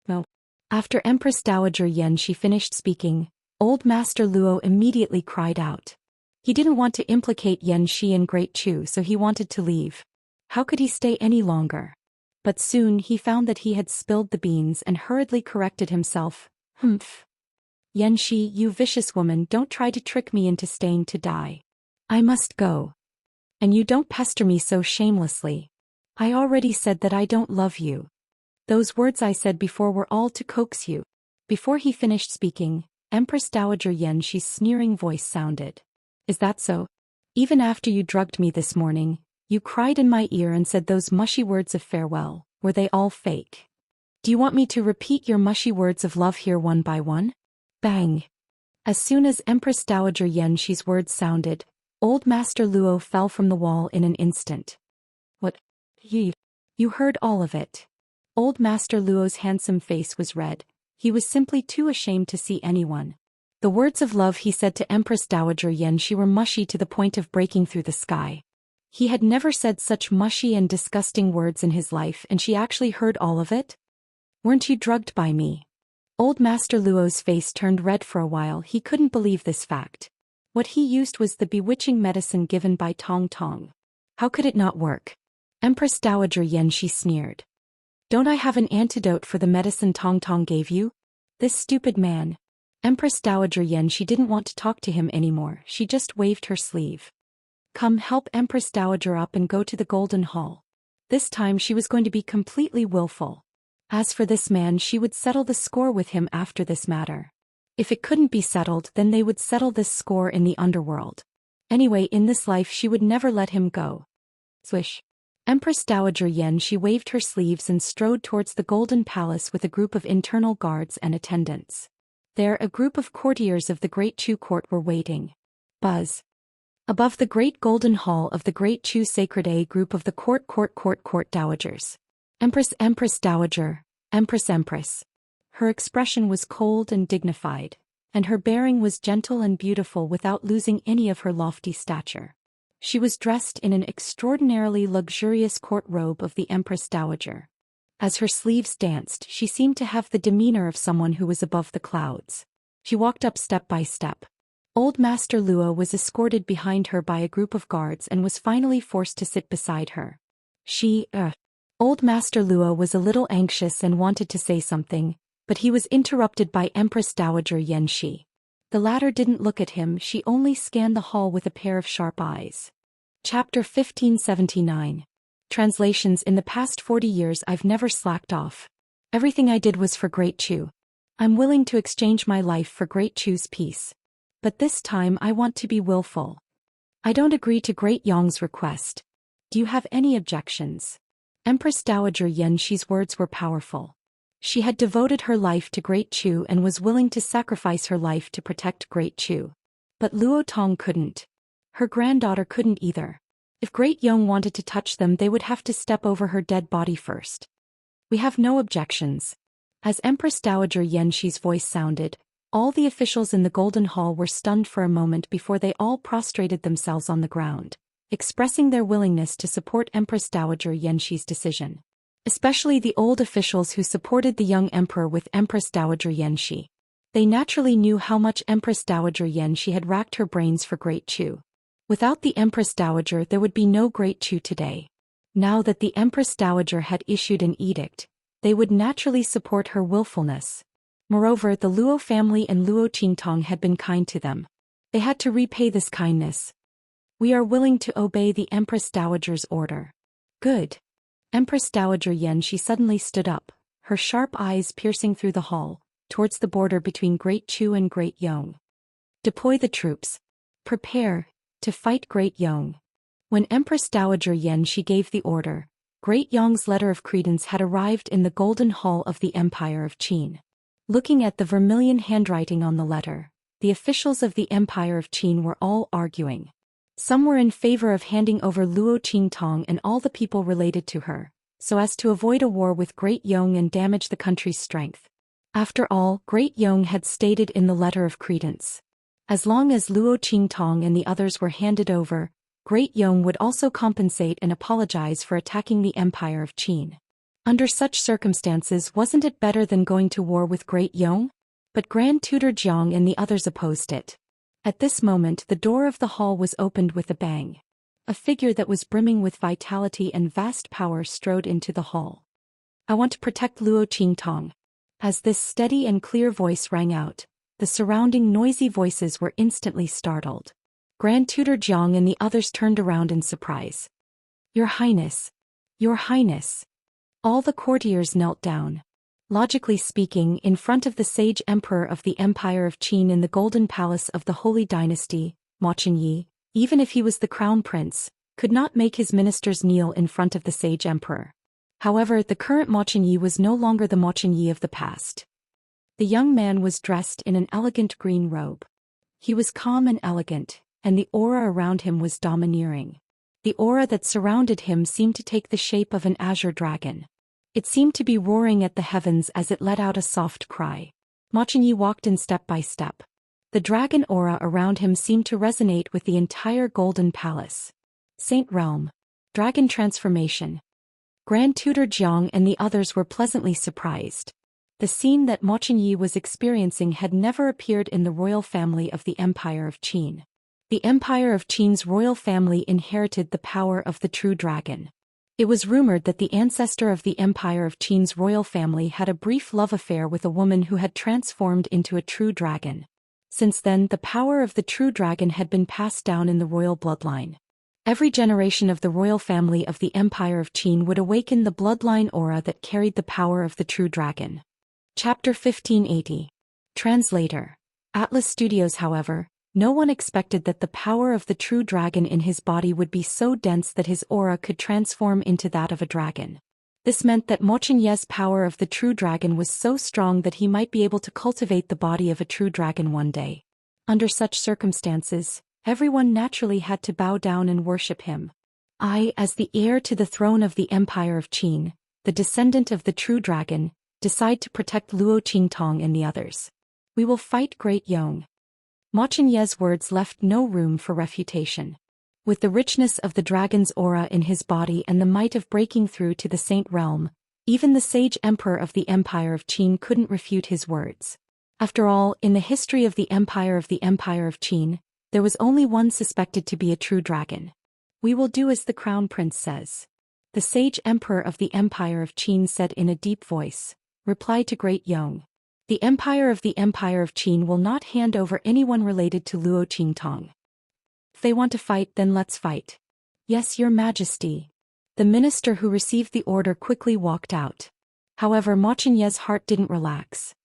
No. After Empress Dowager Xianxia finished speaking, Old Master Luo immediately cried out. He didn't want to implicate Xianxia and Great Chu, so he wanted to leave. How could he stay any longer? But soon he found that he had spilled the beans and hurriedly corrected himself. "Humph. Xianxia, you vicious woman, don't try to trick me into staying to die. I must go. And you don't pester me so shamelessly. I already said that I don't love you. Those words I said before were all to coax you." Before he finished speaking, Empress Dowager Xianxia's sneering voice sounded. "Is that so? Even after you drugged me this morning, you cried in my ear and said those mushy words of farewell, were they all fake? Do you want me to repeat your mushy words of love here one by one?" Bang! As soon as Empress Dowager Xianxia's words sounded, Old Master Luo fell from the wall in an instant. "What? You heard all of it." Old Master Luo's handsome face was red. He was simply too ashamed to see anyone. The words of love he said to Empress Dowager Xianxia were mushy to the point of breaking through the sky. He had never said such mushy and disgusting words in his life, and she actually heard all of it? "Weren't you drugged by me?" Old Master Luo's face turned red for a while. He couldn't believe this fact. What he used was the bewitching medicine given by Tong Tong. How could it not work? Empress Dowager Xianxia sneered. "Don't I have an antidote for the medicine Tong Tong gave you?" This stupid man. Empress Dowager Xianxia didn't want to talk to him anymore. She just waved her sleeve. "Come, help Empress Dowager up and go to the Golden Hall." This time she was going to be completely willful. As for this man, she would settle the score with him after this matter. If it couldn't be settled, then they would settle this score in the underworld. Anyway, in this life she would never let him go. Swish. Empress Dowager Xianxia waved her sleeves and strode towards the Golden Palace with a group of internal guards and attendants. There, a group of courtiers of the Great Chu Court were waiting. Buzz. Above the great Golden Hall of the Great Chu Sacred A group of the Court Dowagers. Empress Dowager, Empress. Her expression was cold and dignified, and her bearing was gentle and beautiful without losing any of her lofty stature. She was dressed in an extraordinarily luxurious court robe of the Empress Dowager. As her sleeves danced, she seemed to have the demeanor of someone who was above the clouds. She walked up step by step. Old Master Luo was escorted behind her by a group of guards and was finally forced to sit beside her. Old Master Luo was a little anxious and wanted to say something, but he was interrupted by Empress Dowager Xianxia. The latter didn't look at him, she only scanned the hall with a pair of sharp eyes. Chapter 1579. Translations. In the past 40 years I've never slacked off. Everything I did was for Great Chu. I'm willing to exchange my life for Great Chu's peace. But this time I want to be willful. I don't agree to Great Yong's request. Do you have any objections? Empress Dowager Yanxi's words were powerful. She had devoted her life to Great Chu and was willing to sacrifice her life to protect Great Chu. But Luo Tong couldn't. Her granddaughter couldn't either. If Great Yong wanted to touch them, they would have to step over her dead body first. We have no objections. As Empress Dowager Yanxi's voice sounded, all the officials in the Golden Hall were stunned for a moment before they all prostrated themselves on the ground, expressing their willingness to support Empress Dowager Yanxi's decision. Especially the old officials who supported the young emperor with Empress Dowager Yanxi. They naturally knew how much Empress Dowager Yanxi had racked her brains for Great Chu. Without the Empress Dowager, there would be no Great Chu today. Now that the Empress Dowager had issued an edict, they would naturally support her willfulness. Moreover, the Luo family and Luo Qingtong had been kind to them. They had to repay this kindness. We are willing to obey the Empress Dowager's order. Good. Empress Dowager Yanxi suddenly stood up, her sharp eyes piercing through the hall, towards the border between Great Chu and Great Yong. Deploy the troops. Prepare to fight Great Yong. When Empress Dowager Yanxi gave the order, Great Yong's letter of credence had arrived in the Golden Hall of the Empire of Qin. Looking at the vermilion handwriting on the letter, the officials of the Empire of Qin were all arguing. Some were in favor of handing over Luo Qingtong and all the people related to her, so as to avoid a war with Great Yong and damage the country's strength. After all, Great Yong had stated in the letter of credence. As long as Luo Qingtong and the others were handed over, Great Yong would also compensate and apologize for attacking the Empire of Qin. Under such circumstances, wasn't it better than going to war with Great Yong? But Grand Tutor Jiang and the others opposed it. At this moment, the door of the hall was opened with a bang. A figure that was brimming with vitality and vast power strode into the hall. I want to protect Luo Qingtong. As this steady and clear voice rang out, the surrounding noisy voices were instantly startled. Grand Tutor Jiang and the others turned around in surprise. Your Highness! Your Highness! All the courtiers knelt down. Logically speaking, in front of the sage emperor of the Empire of Qin in the Golden Palace of the Holy Dynasty, Ma Qingyi, even if he was the crown prince, could not make his ministers kneel in front of the sage emperor. However, the current Ma Qingyi was no longer the Ma Qingyi of the past. The young man was dressed in an elegant green robe. He was calm and elegant, and the aura around him was domineering. The aura that surrounded him seemed to take the shape of an azure dragon. It seemed to be roaring at the heavens as it let out a soft cry. Ma Qingyi walked in step by step. The dragon aura around him seemed to resonate with the entire Golden Palace. Saint Realm. Dragon Transformation. Grand Tutor Jiang and the others were pleasantly surprised. The scene that Ma Qingyi was experiencing had never appeared in the royal family of the Empire of Qin. The Empire of Qin's royal family inherited the power of the true dragon. It was rumored that the ancestor of the Empire of Qin's royal family had a brief love affair with a woman who had transformed into a true dragon. Since then, the power of the true dragon had been passed down in the royal bloodline. Every generation of the royal family of the Empire of Qin would awaken the bloodline aura that carried the power of the true dragon. Chapter 1580. Translator. Atlas Studios. However, no one expected that the power of the true dragon in his body would be so dense that his aura could transform into that of a dragon. This meant that Ma Qingyi's power of the true dragon was so strong that he might be able to cultivate the body of a true dragon one day. Under such circumstances, everyone naturally had to bow down and worship him. I, as the heir to the throne of the Empire of Qin, the descendant of the true dragon, decide to protect Luo Qingtong and the others. We will fight Great Yong. Ma Qingyi's words left no room for refutation. With the richness of the dragon's aura in his body and the might of breaking through to the Saint Realm, even the sage emperor of the Empire of Qin couldn't refute his words. After all, in the history of the Empire of Qin, there was only one suspected to be a true dragon. We will do as the crown prince says. The sage emperor of the Empire of Qin said in a deep voice, reply to Great Yong. The Empire of Qin will not hand over anyone related to Luo Qingtong. If they want to fight, then let's fight. Yes, Your Majesty. The minister who received the order quickly walked out. However, Ma Qingyi's heart didn't relax.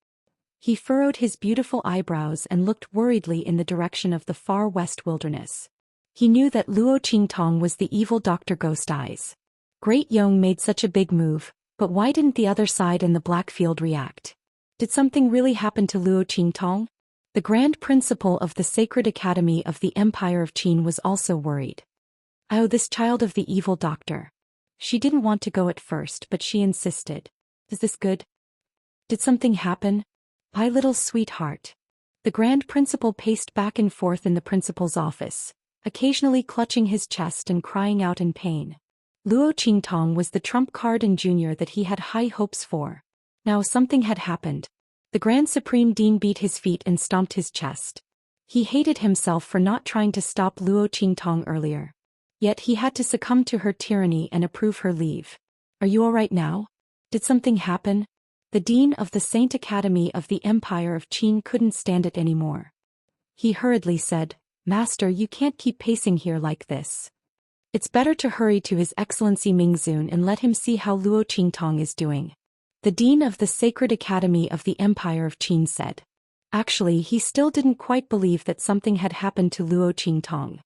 He furrowed his beautiful eyebrows and looked worriedly in the direction of the far west wilderness. He knew that Luo Qingtong was the evil Dr. Ghost Eyes. Great Yong made such a big move, but why didn't the other side in the black field react? Did something really happen to Luo Qingtong? The Grand Principal of the Sacred Academy of the Empire of Qin was also worried. Oh, this child of the evil doctor. She didn't want to go at first, but she insisted. Is this good? Did something happen? My little sweetheart. The Grand Principal paced back and forth in the principal's office, occasionally clutching his chest and crying out in pain. Luo Qingtong was the trump card in junior that he had high hopes for. Now something had happened. The Grand Supreme Dean beat his feet and stomped his chest. He hated himself for not trying to stop Luo Qingtong earlier. Yet he had to succumb to her tyranny and approve her leave. Are you all right now? Did something happen? The Dean of the Saint Academy of the Empire of Qin couldn't stand it anymore. He hurriedly said, Master, you can't keep pacing here like this. It's better to hurry to His Excellency Mingzun and let him see how Luo Qingtong is doing. The Dean of the Sacred Academy of the Empire of Qin said. Actually, he still didn't quite believe that something had happened to Luo Qingtong.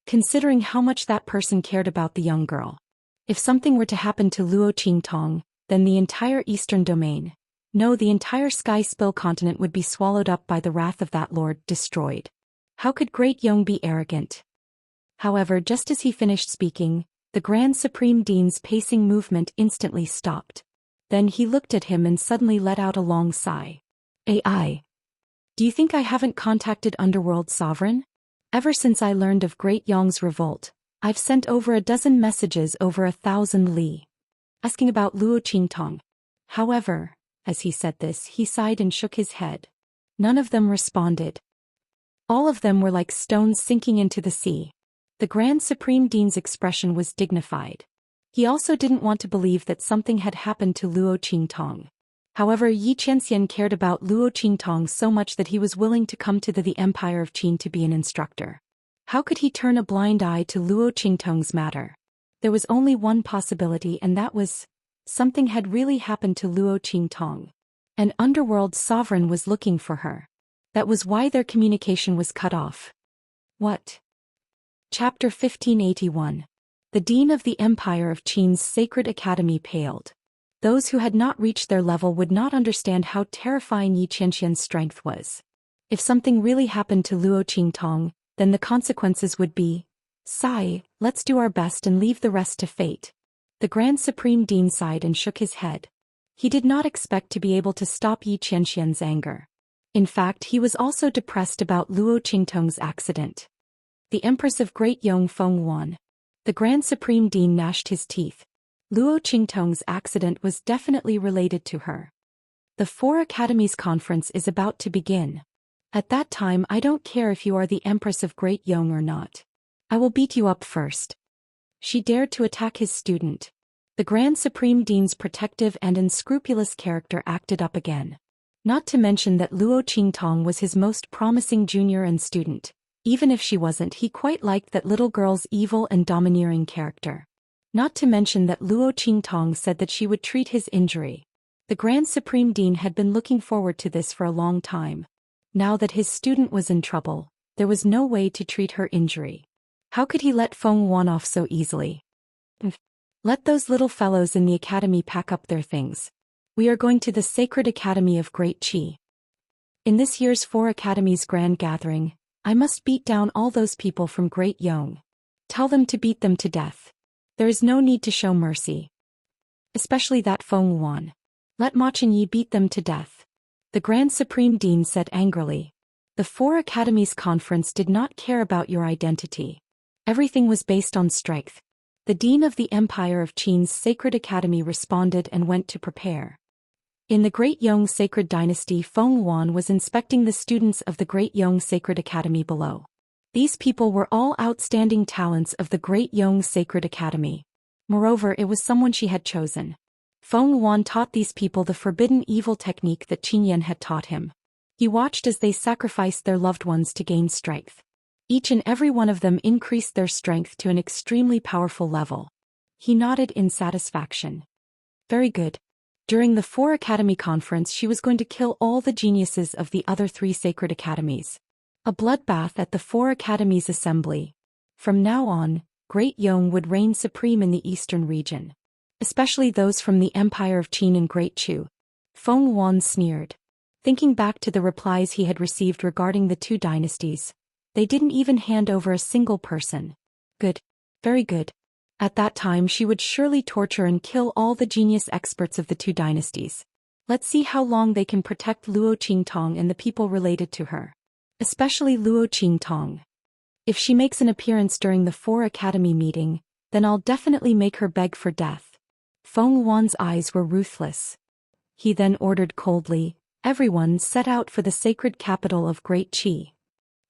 Considering how much that person cared about the young girl. If something were to happen to Luo Qingtong, then the entire eastern domain, no, the entire Sky Spill continent would be swallowed up by the wrath of that lord, destroyed. How could Great Yong be arrogant? However, just as he finished speaking, the Grand Supreme Dean's pacing movement instantly stopped. Then he looked at him and suddenly let out a long sigh. AI. Do you think I haven't contacted Underworld Sovereign? Ever since I learned of Great Yong's revolt, I've sent over a dozen messages over 1,000 li, asking about Luo Qingtong. However, as he said this, he sighed and shook his head. None of them responded. All of them were like stones sinking into the sea. The Grand Supreme Dean's expression was dignified. He also didn't want to believe that something had happened to Luo Qingtong. However, Yi Qianxian cared about Luo Qingtong so much that he was willing to come to the Empire of Qin to be an instructor. How could he turn a blind eye to Luo Qingtong's matter? There was only one possibility, and that was, something had really happened to Luo Qingtong. An underworld sovereign was looking for her. That was why their communication was cut off. What? Chapter 1581. The Dean of the Empire of Qin's Sacred Academy paled. Those who had not reached their level would not understand how terrifying Yi Qianxian's strength was. If something really happened to Luo Qingtong, then the consequences would be, sigh, let's do our best and leave the rest to fate. The Grand Supreme Dean sighed and shook his head. He did not expect to be able to stop Yi Qianxian's anger. In fact, he was also depressed about Luo Qingtong's accident. The Empress of Great Yong Feng Wan. The Grand Supreme Dean gnashed his teeth. Luo Qingtong's accident was definitely related to her. The Four Academies Conference is about to begin. At that time, I don't care if you are the Empress of Great Yong or not. I will beat you up first. She dared to attack his student. The Grand Supreme Dean's protective and unscrupulous character acted up again. Not to mention that Luo Qingtong was his most promising junior and student. Even if she wasn't, he quite liked that little girl's evil and domineering character. Not to mention that Luo Qingtong said that she would treat his injury. The Grand Supreme Dean had been looking forward to this for a long time. Now that his student was in trouble, there was no way to treat her injury. How could he let Feng Wan off so easily? Let those little fellows in the academy pack up their things. We are going to the Sacred Academy of Great Qi. In this year's Four Academies Grand Gathering, I must beat down all those people from Great Yong. Tell them to beat them to death. There is no need to show mercy. Especially that Feng Wan. Let Ma Chenyi beat them to death. The Grand Supreme Dean said angrily. The Four Academies Conference did not care about your identity. Everything was based on strength. The Dean of the Empire of Qin's Sacred Academy responded and went to prepare. In the Great Yong Sacred Dynasty, Feng Wan was inspecting the students of the Great Yong Sacred Academy below. These people were all outstanding talents of the Great Yong Sacred Academy. Moreover, it was someone she had chosen. Feng Wan taught these people the forbidden evil technique that Qin Yan had taught him. He watched as they sacrificed their loved ones to gain strength. Each and every one of them increased their strength to an extremely powerful level. He nodded in satisfaction. Very good. During the 4 Academy conference she was going to kill all the geniuses of the other 3 sacred academies. A bloodbath at the 4 Academies assembly. From now on, Great Yong would reign supreme in the eastern region. Especially those from the Empire of Qin and Great Chu. Feng Wan sneered. Thinking back to the replies he had received regarding the 2 dynasties, they didn't even hand over a single person. Good. Very good. At that time she would surely torture and kill all the genius experts of the 2 dynasties. Let's see how long they can protect Luo Qingtong and the people related to her. Especially Luo Qingtong. If she makes an appearance during the 4 Academy meeting, then I'll definitely make her beg for death. Feng Wan's eyes were ruthless. He then ordered coldly, everyone set out for the sacred capital of Great Qi.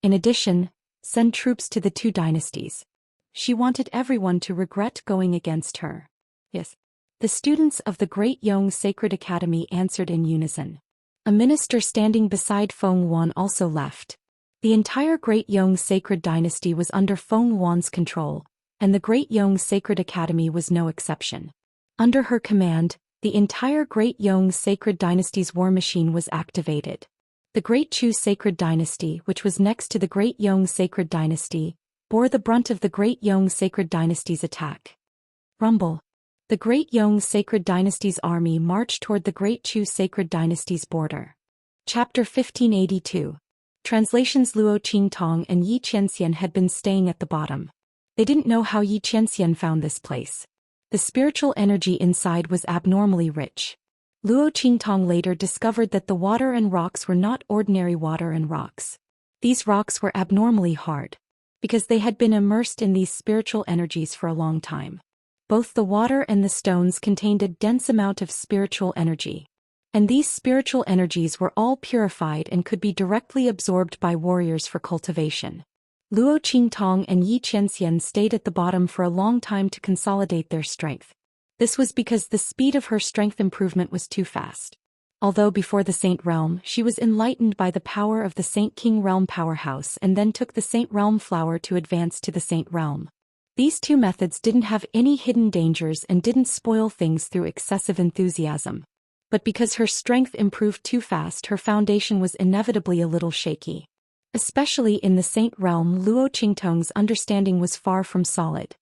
In addition, send troops to the 2 dynasties. She wanted everyone to regret going against her. Yes. The students of the Great Yong Sacred Academy answered in unison. A minister standing beside Feng Wan also left. The entire Great Yong Sacred Dynasty was under Feng Wan's control, and the Great Yong Sacred Academy was no exception. Under her command, the entire Great Yong Sacred Dynasty's war machine was activated. The Great Chu Sacred Dynasty, which was next to the Great Yong Sacred Dynasty, bore the brunt of the Great Yong Sacred Dynasty's attack. Rumble. The Great Yong Sacred Dynasty's army marched toward the Great Chu Sacred Dynasty's border. Chapter 1582. Translations. Luo Qingtong and Yi Qianxian had been staying at the bottom. They didn't know how Yi Qianxian found this place. The spiritual energy inside was abnormally rich. Luo Qingtong later discovered that the water and rocks were not ordinary water and rocks. These rocks were abnormally hard. Because they had been immersed in these spiritual energies for a long time. Both the water and the stones contained a dense amount of spiritual energy. And these spiritual energies were all purified and could be directly absorbed by warriors for cultivation. Luo Qingtong and Yi Qianxian stayed at the bottom for a long time to consolidate their strength. This was because the speed of her strength improvement was too fast. Although before the Saint Realm she was enlightened by the power of the Saint King Realm powerhouse and then took the Saint Realm flower to advance to the Saint Realm. These 2 methods didn't have any hidden dangers and didn't spoil things through excessive enthusiasm. But because her strength improved too fast her foundation was inevitably a little shaky. Especially in the Saint Realm Luo Qingtong's understanding was far from solid.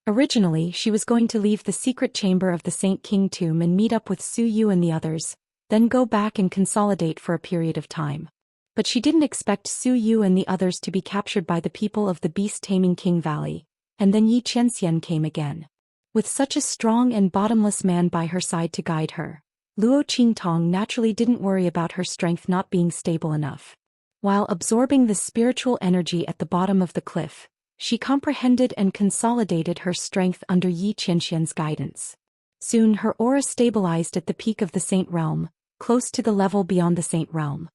Originally she was going to leave the secret chamber of the Saint King tomb and meet up with Su Yu and the others, then go back and consolidate for a period of time. But she didn't expect Su Yu and the others to be captured by the people of the beast-taming King Valley, and then Yi Qianxian came again. With such a strong and bottomless man by her side to guide her, Luo Qingtong naturally didn't worry about her strength not being stable enough. While absorbing the spiritual energy at the bottom of the cliff, she comprehended and consolidated her strength under Yi Qianxian's guidance. Soon her aura stabilized at the peak of the Saint Realm, close to the level beyond the Saint Realm.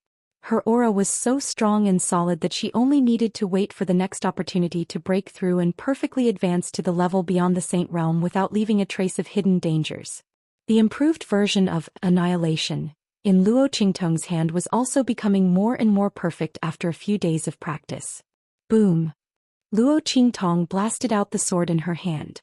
Her aura was so strong and solid that she only needed to wait for the next opportunity to break through and perfectly advance to the level beyond the Saint Realm without leaving a trace of hidden dangers. The improved version of Annihilation in Luo Qingtong's hand was also becoming more and more perfect after a few days of practice. Boom! Luo Qingtong blasted out the sword in her hand.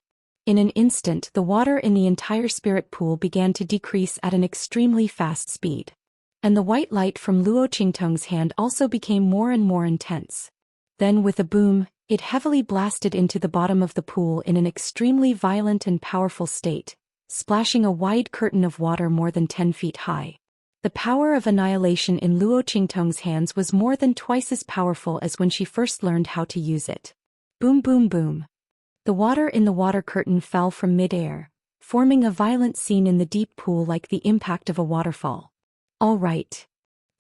In an instant the water in the entire spirit pool began to decrease at an extremely fast speed. And the white light from Luo Qingtong's hand also became more and more intense. Then with a boom, it heavily blasted into the bottom of the pool in an extremely violent and powerful state, splashing a wide curtain of water more than 10 feet high. The power of annihilation in Luo Qingtong's hands was more than twice as powerful as when she first learned how to use it. Boom boom boom. The water in the water curtain fell from mid-air, forming a violent scene in the deep pool like the impact of a waterfall. All right.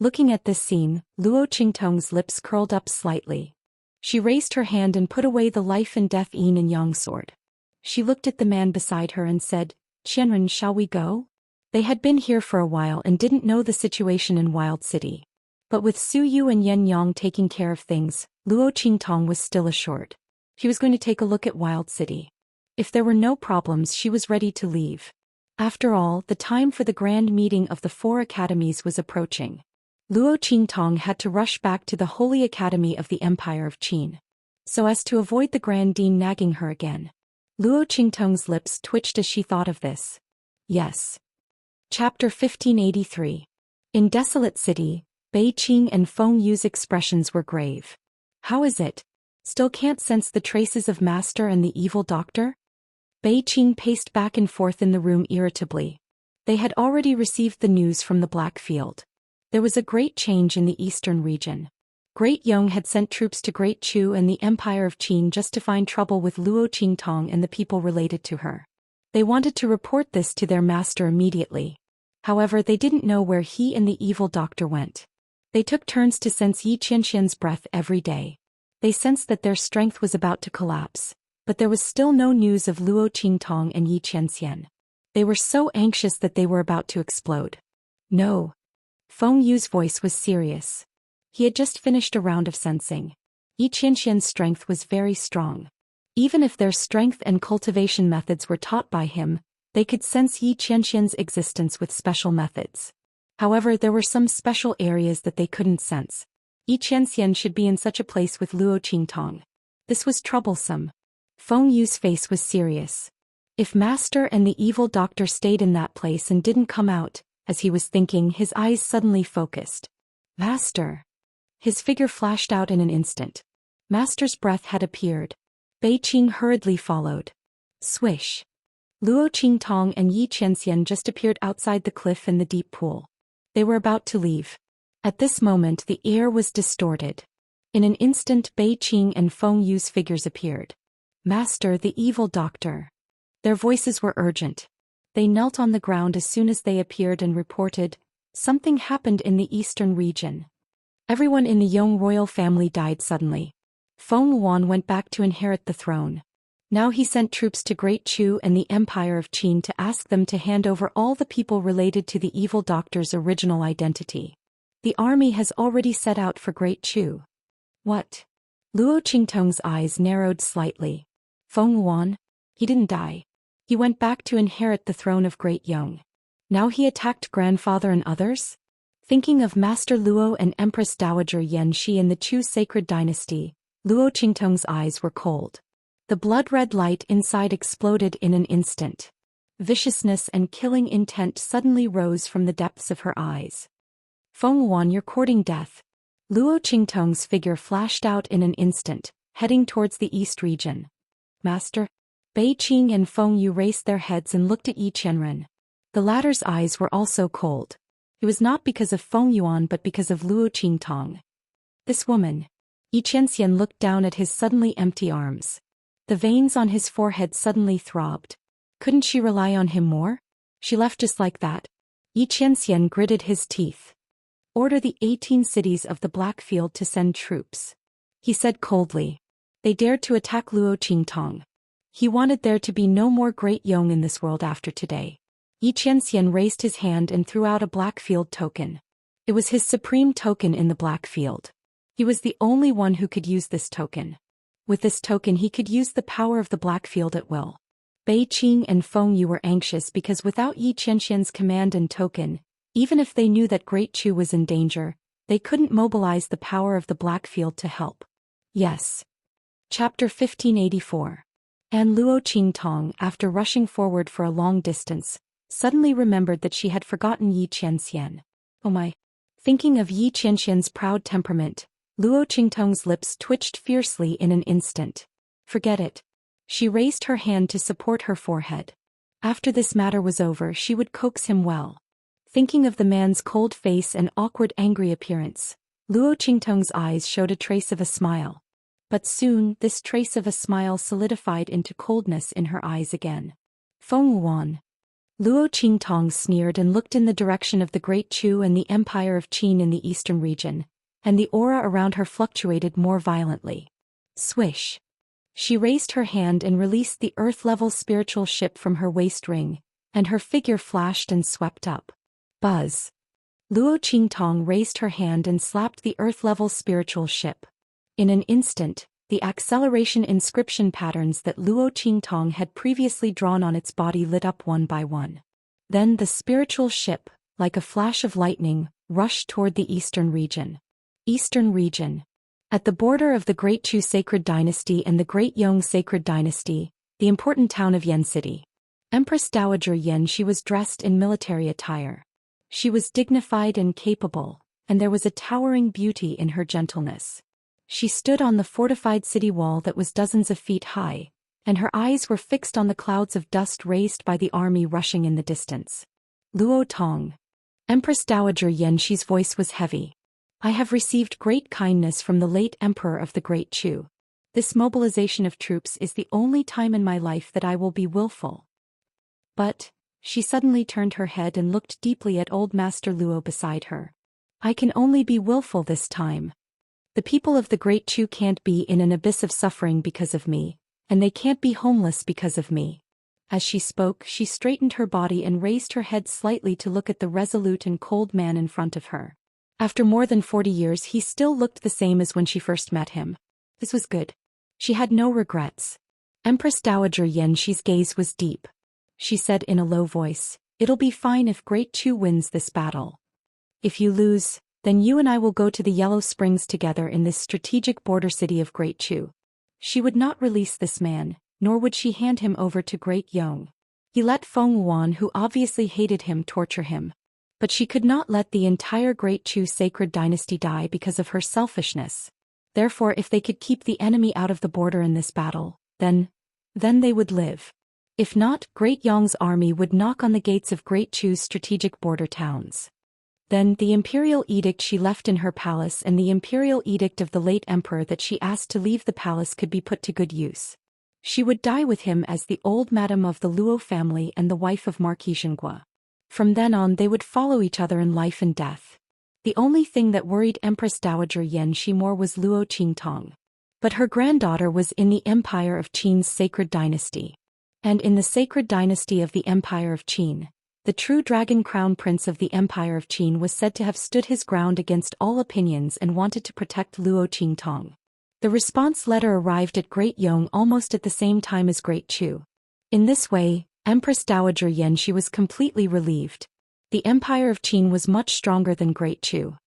Looking at this scene, Luo Qingtong's lips curled up slightly. She raised her hand and put away the life and death yin and yang sword. She looked at the man beside her and said, "Qianren, shall we go?" They had been here for a while and didn't know the situation in Wild City. But with Su Yu and Yen Yang taking care of things, Luo Qingtong was still assured. She was going to take a look at Wild City. If there were no problems she was ready to leave. After all, the time for the grand meeting of the 4 academies was approaching. Luo Qingtong had to rush back to the Holy Academy of the Empire of Qin. So as to avoid the Grand Dean nagging her again. Luo Qingtong's lips twitched as she thought of this. Yes. Chapter 1583. In Desolate City, Beiqing and Feng Yu's expressions were grave. How is it? Still can't sense the traces of Master and the evil doctor? Beiqing paced back and forth in the room irritably. They had already received the news from the Black Field. There was a great change in the eastern region. Great Yong had sent troops to Great Chu and the Empire of Qin just to find trouble with Luo Qingtong and the people related to her. They wanted to report this to their master immediately. However, they didn't know where he and the evil doctor went. They took turns to sense Yi Qianxian's breath every day. They sensed that their strength was about to collapse, but there was still no news of Luo Qingtong and Yi Qianxian. They were so anxious that they were about to explode. No. Feng Yu's voice was serious. He had just finished a round of sensing. Yi Qianxian's strength was very strong. Even if their strength and cultivation methods were taught by him, they could sense Yi Qianxian's existence with special methods. However, there were some special areas that they couldn't sense. Yi Qianxian should be in such a place with Luo Qingtong. This was troublesome. Feng Yu's face was serious. If Master and the evil doctor stayed in that place and didn't come out, as he was thinking, his eyes suddenly focused. Master. His figure flashed out in an instant. Master's breath had appeared. Beiqing hurriedly followed. Swish. Luo Qingtong and Yi Qianxian just appeared outside the cliff in the deep pool. They were about to leave. At this moment the air was distorted. In an instant Beiqing and Feng Yu's figures appeared. Master, the evil doctor. Their voices were urgent. They knelt on the ground as soon as they appeared and reported, something happened in the eastern region. Everyone in the Yong royal family died suddenly. Feng Yuan went back to inherit the throne. Now he sent troops to Great Chu and the Empire of Qin to ask them to hand over all the people related to the evil doctor's original identity. The army has already set out for Great Chu. What? Luo Qingtong's eyes narrowed slightly. Feng Yuan? He didn't die. He went back to inherit the throne of Great Yong. Now he attacked grandfather and others? Thinking of Master Luo and Empress Dowager Yanxi in the Chu sacred dynasty, Luo Qingtong's eyes were cold. The blood-red light inside exploded in an instant. Viciousness and killing intent suddenly rose from the depths of her eyes. Feng Yuan, you're courting death. Luo Qingtong's figure flashed out in an instant, heading towards the east region. Master? Beiqing and Feng Yu raised their heads and looked at Yi Qianren. The latter's eyes were also cold. It was not because of Feng Yuan but because of Luo Qingtong. This woman. Yi Qianxian looked down at his suddenly empty arms. The veins on his forehead suddenly throbbed. Couldn't she rely on him more? She left just like that. Yi Qianxian gritted his teeth. Order the 18 cities of the Black Field to send troops. He said coldly. They dared to attack Luo Qingtong. He wanted there to be no more Great Yong in this world after today. Yi Qianxian raised his hand and threw out a Black Field token. It was his supreme token in the Black Field. He was the only one who could use this token. With this token he could use the power of the Black Field at will. Beiqing and Feng Yu were anxious because without Yi Qianxian's command and token, even if they knew that Great Chu was in danger, they couldn't mobilize the power of the Black Field to help. Yes. Chapter 1584. And Luo Qingtong, after rushing forward for a long distance, suddenly remembered that she had forgotten Yi Qianxian. Oh my. Thinking of Yi Qianxian's proud temperament, Luo Qingtong's lips twitched fiercely in an instant. Forget it. She raised her hand to support her forehead. After this matter was over she would coax him well. Thinking of the man's cold face and awkward angry appearance, Luo Qingtong's eyes showed a trace of a smile. But soon this trace of a smile solidified into coldness in her eyes again. Feng Yuan. Luo Qingtong sneered and looked in the direction of the Great Chu and the Empire of Qin in the eastern region, and the aura around her fluctuated more violently. Swish. She raised her hand and released the earth-level spiritual ship from her waist ring, and her figure flashed and swept up. Buzz. Luo Qingtong raised her hand and slapped the earth-level spiritual ship. In an instant, the acceleration inscription patterns that Luo Qingtong had previously drawn on its body lit up one by one. Then the spiritual ship, like a flash of lightning, rushed toward the eastern region. Eastern region. At the border of the Great Chu sacred dynasty and the Great Yong sacred dynasty, the important town of Yen City. Empress Dowager Xianxia was dressed in military attire. She was dignified and capable, and there was a towering beauty in her gentleness. She stood on the fortified city wall that was dozens of feet high, and her eyes were fixed on the clouds of dust raised by the army rushing in the distance. Luo Tong. Empress Dowager Xianxia's voice was heavy. I have received great kindness from the late Emperor of the Great Chu. This mobilization of troops is the only time in my life that I will be willful. But, she suddenly turned her head and looked deeply at old Master Luo beside her. I can only be willful this time. The people of the Great Chu can't be in an abyss of suffering because of me, and they can't be homeless because of me. As she spoke, she straightened her body and raised her head slightly to look at the resolute and cold man in front of her. After more than 40 years, he still looked the same as when she first met him. This was good. She had no regrets. Empress Dowager Xianxia's gaze was deep. She said in a low voice, "It'll be fine if Great Chu wins this battle. If you lose, then you and I will go to the Yellow Springs together in this strategic border city of Great Chu." She would not release this man, nor would she hand him over to Great Yong. He let Feng Wuan, who obviously hated him, torture him. But she could not let the entire Great Chu sacred dynasty die because of her selfishness. Therefore, if they could keep the enemy out of the border in this battle, then they would live. If not, Great Yong's army would knock on the gates of Great Chu's strategic border towns. Then the imperial edict she left in her palace and the imperial edict of the late emperor that she asked to leave the palace could be put to good use. She would die with him as the old madam of the Luo family and the wife of Marquis Zhenghua. From then on they would follow each other in life and death. The only thing that worried Empress Dowager Xianxia more was Luo Qingtong. But her granddaughter was in the empire of Qin's sacred dynasty. And in the sacred dynasty of the Empire of Qin, the true dragon crown prince of the Empire of Qin was said to have stood his ground against all opinions and wanted to protect Luo Qingtong. The response letter arrived at Great Yong almost at the same time as Great Chu. In this way, Empress Dowager Xianxia was completely relieved. The Empire of Qin was much stronger than Great Chu.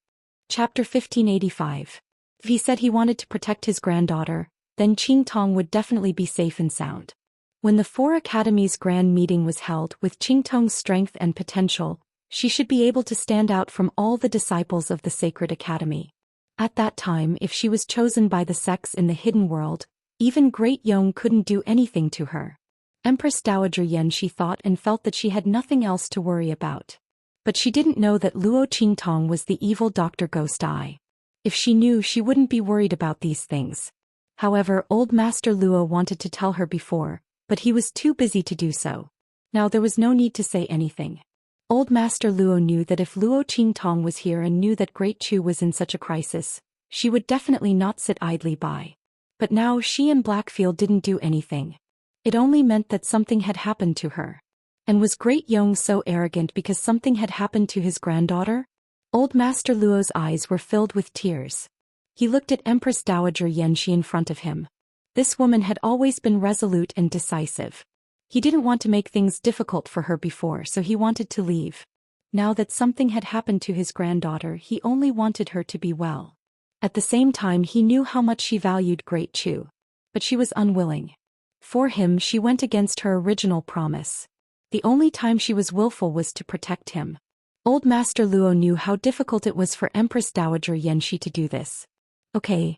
Chapter 1585. If he said he wanted to protect his granddaughter, then Qingtong would definitely be safe and sound. When the four academies' grand meeting was held, with Qingtong's strength and potential, she should be able to stand out from all the disciples of the Sacred Academy. At that time, if she was chosen by the sects in the hidden world, even Great Yong couldn't do anything to her. Empress Dowager Xianxia thought and felt that she had nothing else to worry about. But she didn't know that Luo Qingtong was the evil Dr. Ghost Eye. If she knew, she wouldn't be worried about these things. However, old Master Luo wanted to tell her before, but he was too busy to do so. Now there was no need to say anything. Old Master Luo knew that if Luo Qingtong was here and knew that Great Chu was in such a crisis, she would definitely not sit idly by. But now she and Blackfield didn't do anything. It only meant that something had happened to her. And was Great Yong so arrogant because something had happened to his granddaughter? Old Master Luo's eyes were filled with tears. He looked at Empress Dowager Xianxia in front of him. This woman had always been resolute and decisive. He didn't want to make things difficult for her before, so he wanted to leave. Now that something had happened to his granddaughter, he only wanted her to be well. At the same time, he knew how much she valued Great Chu. But she was unwilling. For him, she went against her original promise. The only time she was willful was to protect him. Old Master Luo knew how difficult it was for Empress Dowager Xianxia to do this. Okay.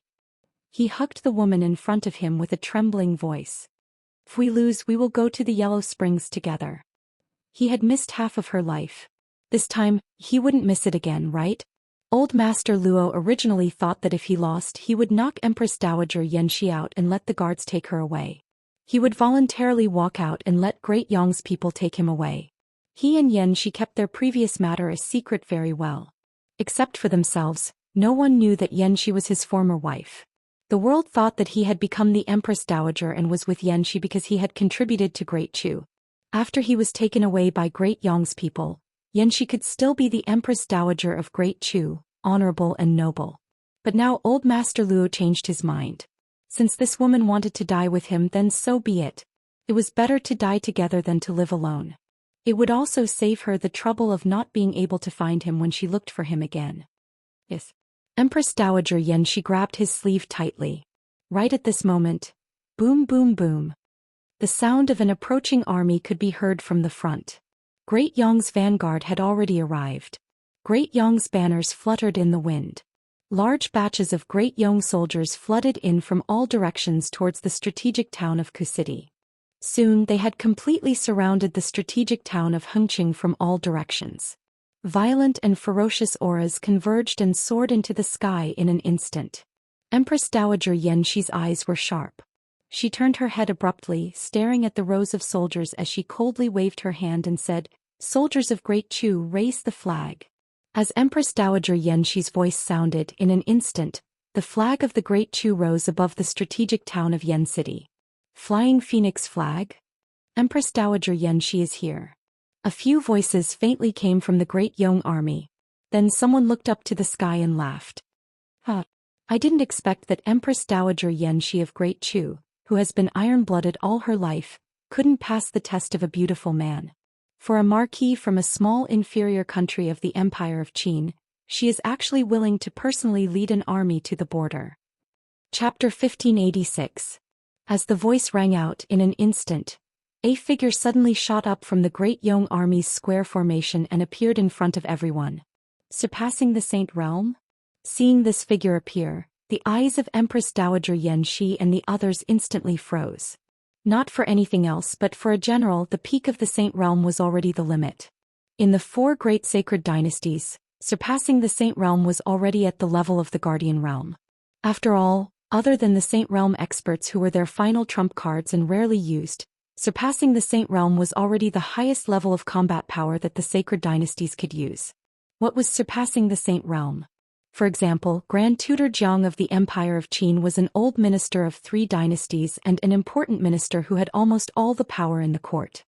He hugged the woman in front of him with a trembling voice. If we lose, we will go to the Yellow Springs together. He had missed half of her life. This time, he wouldn't miss it again, right? Old Master Luo originally thought that if he lost, he would knock Empress Dowager Xianxia out and let the guards take her away. He would voluntarily walk out and let Great Yong's people take him away. He and Xianxia kept their previous matter a secret very well. Except for themselves, no one knew that Xianxia was his former wife. The world thought that he had become the Empress Dowager and was with Xianxia because he had contributed to Great Chu. After he was taken away by Great Yong's people, Xianxia could still be the Empress Dowager of Great Chu, honorable and noble. But now old Master Luo changed his mind. Since this woman wanted to die with him, then so be it. It was better to die together than to live alone. It would also save her the trouble of not being able to find him when she looked for him again. Yes. Empress Dowager Xianxia grabbed his sleeve tightly. Right at this moment, boom boom boom. The sound of an approaching army could be heard from the front. Great Yong's vanguard had already arrived. Great Yong's banners fluttered in the wind. Large batches of Great Yong soldiers flooded in from all directions towards the strategic town of Ku City. Soon they had completely surrounded the strategic town of Hengqing from all directions. Violent and ferocious auras converged and soared into the sky in an instant. Empress Dowager Yanxi's eyes were sharp. She turned her head abruptly, staring at the rows of soldiers as she coldly waved her hand and said, "Soldiers of Great Chu, raise the flag." As Empress Dowager Yanxi's voice sounded, in an instant, the flag of the Great Chu rose above the strategic town of Yan City. Flying Phoenix flag? Empress Dowager Yanxi is here. A few voices faintly came from the Great Yong army. Then someone looked up to the sky and laughed. I didn't expect that Empress Dowager Yanxi of Great Chu, who has been iron-blooded all her life, couldn't pass the test of a beautiful man. For a marquis from a small inferior country of the Empire of Qin, she is actually willing to personally lead an army to the border. Chapter 1586. As the voice rang out in an instant, a figure suddenly shot up from the Great Yong army's square formation and appeared in front of everyone. Surpassing the Saint Realm? Seeing this figure appear, the eyes of Empress Dowager Yanxi and the others instantly froze. Not for anything else but for a general, the peak of the Saint Realm was already the limit. In the four great sacred dynasties, surpassing the Saint Realm was already at the level of the Guardian Realm. After all, other than the Saint Realm experts who were their final trump cards and rarely used, surpassing the Saint Realm was already the highest level of combat power that the sacred dynasties could use. What was surpassing the Saint Realm? For example, Grand Tutor Jiang of the Empire of Qin was an old minister of 3 dynasties and an important minister who had almost all the power in the court.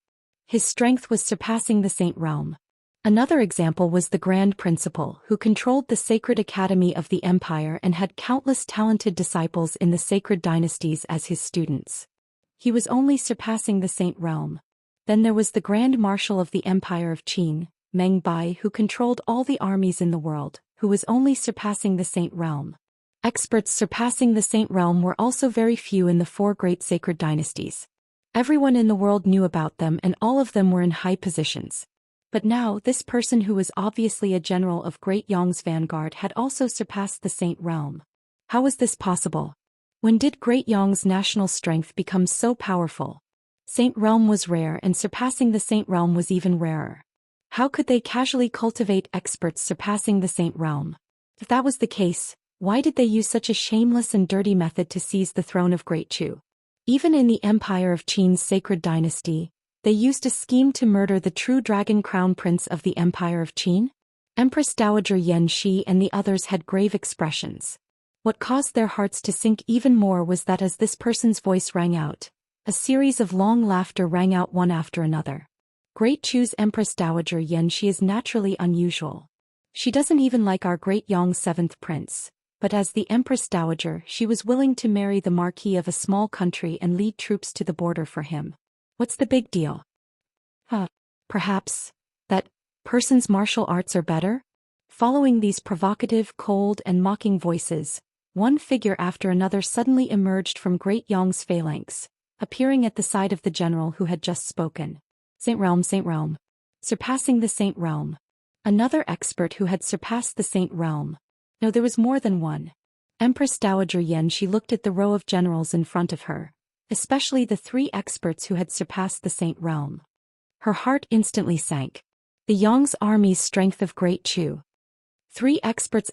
His strength was surpassing the Saint Realm. Another example was the Grand Principal, who controlled the Sacred Academy of the Empire and had countless talented disciples in the sacred dynasties as his students. He was only surpassing the Saint Realm. Then there was the Grand Marshal of the Empire of Qin, Meng Bai, who controlled all the armies in the world, who was only surpassing the Saint Realm. Experts surpassing the Saint Realm were also very few in the 4 great sacred dynasties. Everyone in the world knew about them and all of them were in high positions. But now, this person who was obviously a general of Great Yong's vanguard had also surpassed the Saint Realm. How was this possible? When did Great Yong's national strength become so powerful? Saint Realm was rare and surpassing the Saint Realm was even rarer. How could they casually cultivate experts surpassing the Saint Realm? If that was the case, why did they use such a shameless and dirty method to seize the throne of Great Chu? Even in the Empire of Qin's sacred dynasty, they used a scheme to murder the true dragon crown prince of the Empire of Qin? Empress Dowager Yanxi and the others had grave expressions. What caused their hearts to sink even more was that as this person's voice rang out, a series of long laughter rang out one after another. Great Chu's Empress Dowager Yanxi is naturally unusual. She doesn't even like our Great Yong's 7th prince, but as the Empress Dowager she was willing to marry the marquis of a small country and lead troops to the border for him. What's the big deal? Perhaps that person's martial arts are better? Following these provocative, cold and mocking voices, one figure after another suddenly emerged from Great Yong's phalanx, appearing at the side of the general who had just spoken. Saint Realm. Surpassing the Saint Realm. Another expert who had surpassed the Saint Realm. No, there was more than one. Empress Dowager Yanxi looked at the row of generals in front of her, especially the 3 experts who had surpassed the Saint Realm. Her heart instantly sank. The Yong's army's strength of Great Chu. 3 experts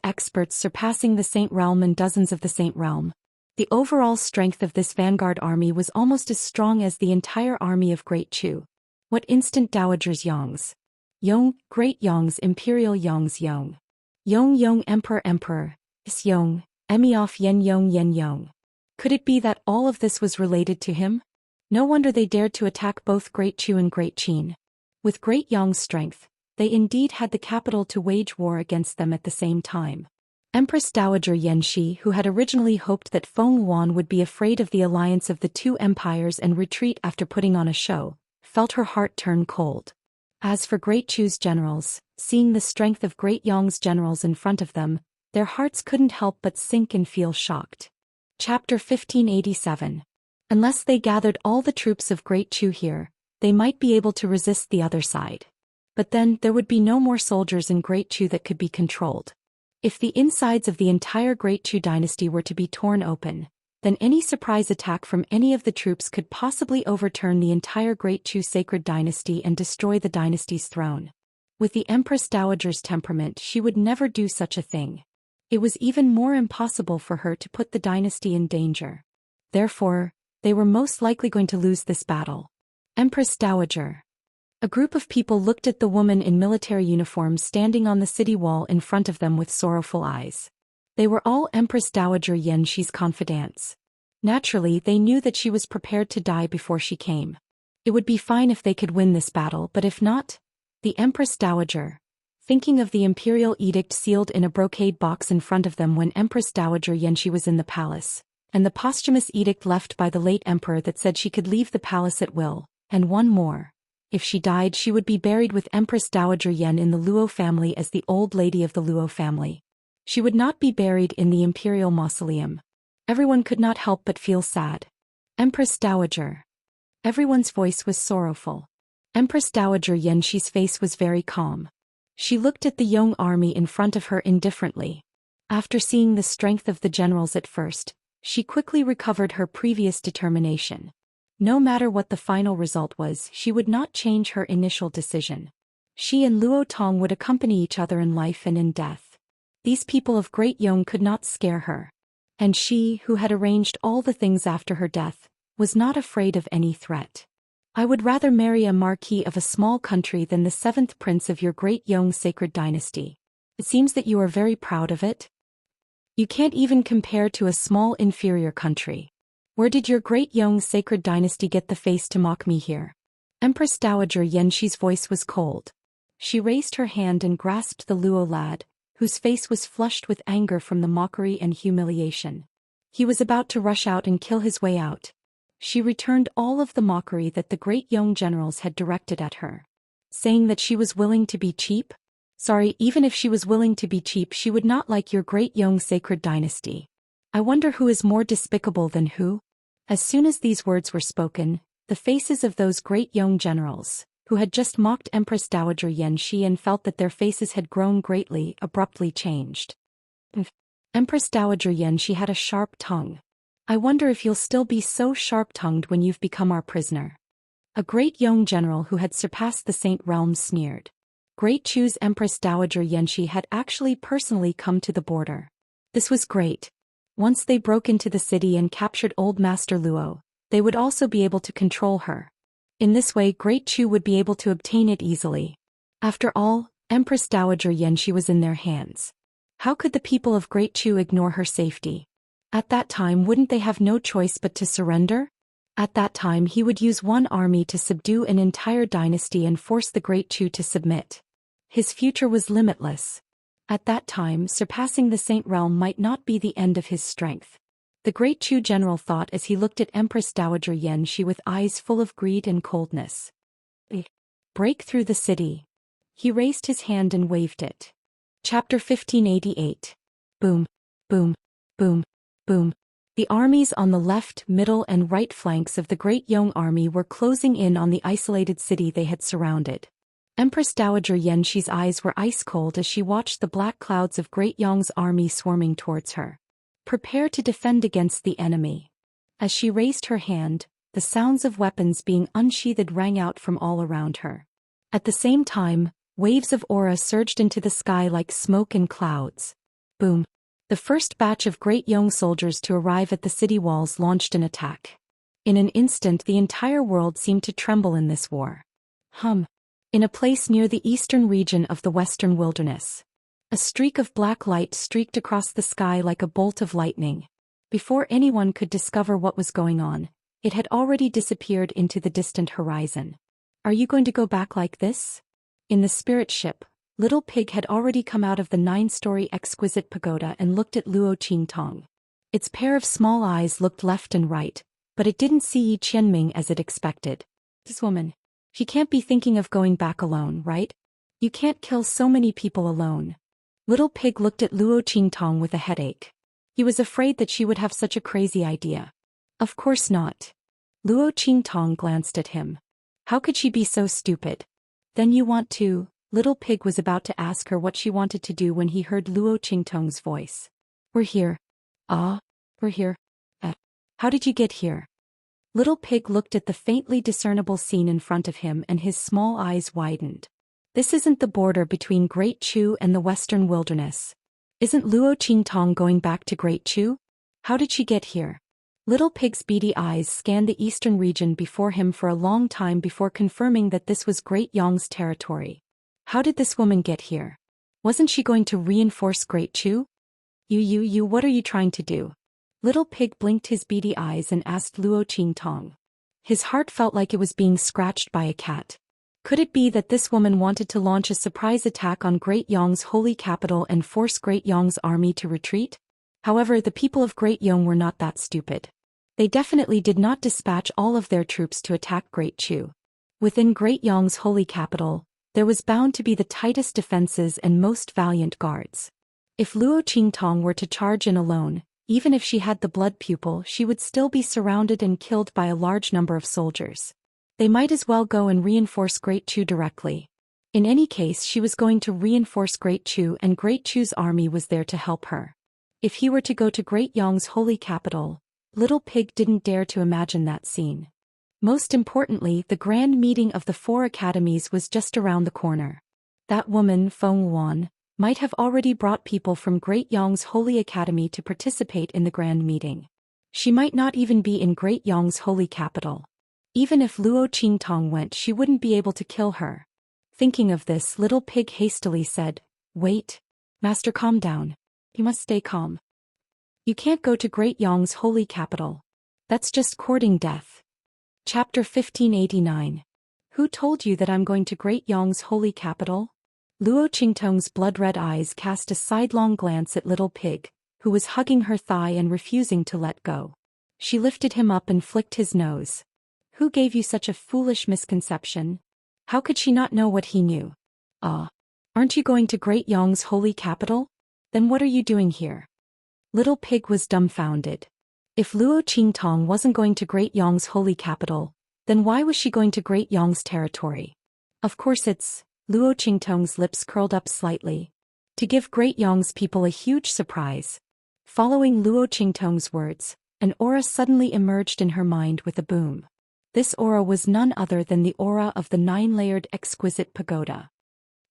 surpassing the Saint Realm and dozens of the Saint Realm. The overall strength of this vanguard army was almost as strong as the entire army of Great Chu. What instant dowagers Yong's? Yong, Great Yong's Imperial Yong's Yong. Yong Emperor, Is Yong, Emioff Yen Yong. Could it be that all of this was related to him? No wonder they dared to attack both Great Chu and Great Qin. With Great Yong's strength, they indeed had the capital to wage war against them at the same time. Empress Dowager Yanxi, who had originally hoped that Feng Yuan would be afraid of the alliance of the 2 empires and retreat after putting on a show, felt her heart turn cold. As for Great Chu's generals, seeing the strength of Great Yong's generals in front of them, their hearts couldn't help but sink and feel shocked. Chapter 1587. Unless they gathered all the troops of Great Chu here, they might be able to resist the other side. But then, there would be no more soldiers in Great Chu that could be controlled. If the insides of the entire Great Chu dynasty were to be torn open, then any surprise attack from any of the troops could possibly overturn the entire Great Chu sacred dynasty and destroy the dynasty's throne. With the Empress Dowager's temperament, she would never do such a thing. It was even more impossible for her to put the dynasty in danger. Therefore, they were most likely going to lose this battle. Empress Dowager. A group of people looked at the woman in military uniform standing on the city wall in front of them with sorrowful eyes. They were all Empress Dowager Xianxi's confidants. Naturally, they knew that she was prepared to die before she came. It would be fine if they could win this battle, but if not, the Empress Dowager, thinking of the imperial edict sealed in a brocade box in front of them when Empress Dowager Xianxia was in the palace, and the posthumous edict left by the late emperor that said she could leave the palace at will, and one more. If she died, she would be buried with Empress Dowager Yan in the Luo family as the old lady of the Luo family. She would not be buried in the imperial mausoleum. Everyone could not help but feel sad. Empress Dowager. Everyone's voice was sorrowful. Empress Dowager Yanxi's face was very calm. She looked at the young army in front of her indifferently. After seeing the strength of the generals at first, she quickly recovered her previous determination. No matter what the final result was, she would not change her initial decision. She and Luo Tong would accompany each other in life and in death. These people of Great Yong could not scare her. And she, who had arranged all the things after her death, was not afraid of any threat. I would rather marry a marquis of a small country than the 7th prince of your Great Yong sacred dynasty. It seems that you are very proud of it. You can't even compare to a small inferior country. Where did your Great Yong sacred dynasty get the face to mock me here? Empress Dowager Yanxi's voice was cold. She raised her hand and grasped the Luo lad, whose face was flushed with anger from the mockery and humiliation. He was about to rush out and kill his way out. She returned all of the mockery that the Great Yong generals had directed at her. Saying that she was willing to be cheap? Sorry, even if she was willing to be cheap, she would not like your Great Yong sacred dynasty. I wonder who is more despicable than who? As soon as these words were spoken, the faces of those Great Yong generals, who had just mocked Empress Dowager Yanxia and felt that their faces had grown greatly, abruptly changed. Empress Dowager Yanxia had a sharp tongue. I wonder if you'll still be so sharp-tongued when you've become our prisoner. A Great Yong general who had surpassed the Saint Realm sneered. Great Chu's Empress Dowager Yanxia had actually personally come to the border. This was great. Once they broke into the city and captured Old Master Luo, they would also be able to control her. In this way, Great Chu would be able to obtain it easily. After all, Empress Dowager Yanxia was in their hands. How could the people of Great Chu ignore her safety? At that time, wouldn't they have no choice but to surrender? At that time, he would use one army to subdue an entire dynasty and force the Great Chu to submit. His future was limitless. At that time, surpassing the Saint Realm might not be the end of his strength. The Great Chu general thought as he looked at Empress Dowager Yanxia with eyes full of greed and coldness. Break through the city. He raised his hand and waved it. Chapter 1588. Boom, boom, boom, boom. The armies on the left, middle and right flanks of the Great Yong army were closing in on the isolated city they had surrounded. Empress Dowager Yanxi's eyes were ice-cold as she watched the black clouds of Great Yong's army swarming towards her. Prepare to defend against the enemy. As she raised her hand, the sounds of weapons being unsheathed rang out from all around her. At the same time, waves of aura surged into the sky like smoke and clouds. Boom. The first batch of Great Yong soldiers to arrive at the city walls launched an attack. In an instant, the entire world seemed to tremble in this war. In a place near the eastern region of the western wilderness, a streak of black light streaked across the sky like a bolt of lightning. Before anyone could discover what was going on, it had already disappeared into the distant horizon. Are you going to go back like this? In the spirit ship, Little Pig had already come out of the 9-story exquisite pagoda and looked at Luo Qingtong. Its pair of small eyes looked left and right, but it didn't see Yi Qianming as it expected. This woman. She can't be thinking of going back alone, right? You can't kill so many people alone. Little Pig looked at Luo Qingtong with a headache. He was afraid that she would have such a crazy idea. Of course not. Luo Qingtong glanced at him. How could she be so stupid? Then you want to? Little Pig was about to ask her what she wanted to do when he heard Luo Qingtong's voice. We're here. Ah, we're here. How did you get here? Little Pig looked at the faintly discernible scene in front of him and his small eyes widened. This isn't the border between Great Chu and the Western Wilderness. Isn't Luo Qingtong going back to Great Chu? How did she get here? Little Pig's beady eyes scanned the eastern region before him for a long time before confirming that this was Great Yong's territory. How did this woman get here? Wasn't she going to reinforce Great Chu? What are you trying to do? Little Pig blinked his beady eyes and asked Luo Qingtong. His heart felt like it was being scratched by a cat. Could it be that this woman wanted to launch a surprise attack on Great Yong's holy capital and force Great Yong's army to retreat? However, the people of Great Yong were not that stupid. They definitely did not dispatch all of their troops to attack Great Chu. Within Great Yong's holy capital, there was bound to be the tightest defenses and most valiant guards. If Luo Qingtong were to charge in alone, even if she had the blood pupil, she would still be surrounded and killed by a large number of soldiers. They might as well go and reinforce Great Chu directly. In any case, she was going to reinforce Great Chu and Great Chu's army was there to help her. If he were to go to Great Yong's holy capital, Little Pig didn't dare to imagine that scene. Most importantly, the grand meeting of the 4 academies was just around the corner. That woman, Feng Wan, might have already brought people from Great Yong's holy academy to participate in the grand meeting. She might not even be in Great Yong's holy capital. Even if Luo Qingtong went, she wouldn't be able to kill her. Thinking of this, Little Pig hastily said, "Wait. Master, calm down. You must stay calm. You can't go to Great Yong's holy capital. That's just courting death." Chapter 1589. Who told you that I'm going to Great Yong's holy capital? Luo Qingtong's blood-red eyes cast a sidelong glance at Little Pig, who was hugging her thigh and refusing to let go. She lifted him up and flicked his nose. Who gave you such a foolish misconception? How could she not know what he knew? Aren't you going to Great Yong's holy capital? Then what are you doing here? Little Pig was dumbfounded. If Luo Qingtong wasn't going to Great Yong's holy capital, then why was she going to Great Yong's territory? Of course it's... Luo Qingtong's lips curled up slightly. To give Great Yong's people a huge surprise. Following Luo Qingtong's words, an aura suddenly emerged in her mind with a boom. This aura was none other than the aura of the 9-layered exquisite pagoda.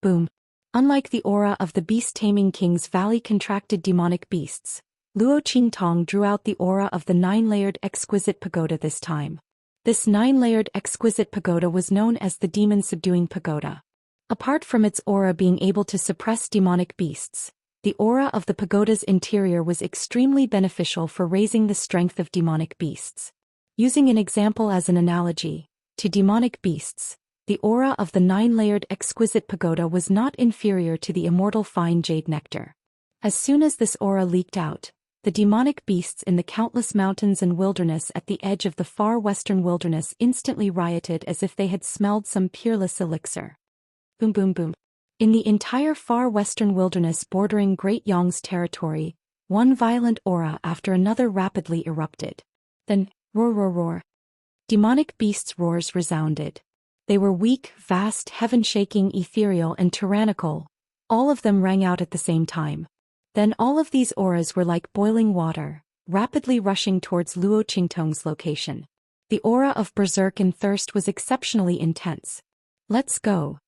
Boom. Unlike the aura of the beast-taming king's valley-contracted demonic beasts, Luo Qingtong drew out the aura of the 9-layered exquisite pagoda this time. This 9-layered exquisite pagoda was known as the demon-subduing pagoda. Apart from its aura being able to suppress demonic beasts, the aura of the pagoda's interior was extremely beneficial for raising the strength of demonic beasts. Using an example as an analogy, to demonic beasts, the aura of the 9-layered exquisite pagoda was not inferior to the immortal fine jade nectar. As soon as this aura leaked out, the demonic beasts in the countless mountains and wilderness at the edge of the far western wilderness instantly rioted as if they had smelled some peerless elixir. Boom boom boom. In the entire far western wilderness bordering Great Yong's territory, one violent aura after another rapidly erupted. Then, roar roar roar. Demonic beasts' roars resounded. They were weak, vast, heaven-shaking, ethereal, and tyrannical. All of them rang out at the same time. Then all of these auras were like boiling water, rapidly rushing towards Luo Qingtong's location. The aura of berserk and thirst was exceptionally intense. Let's go.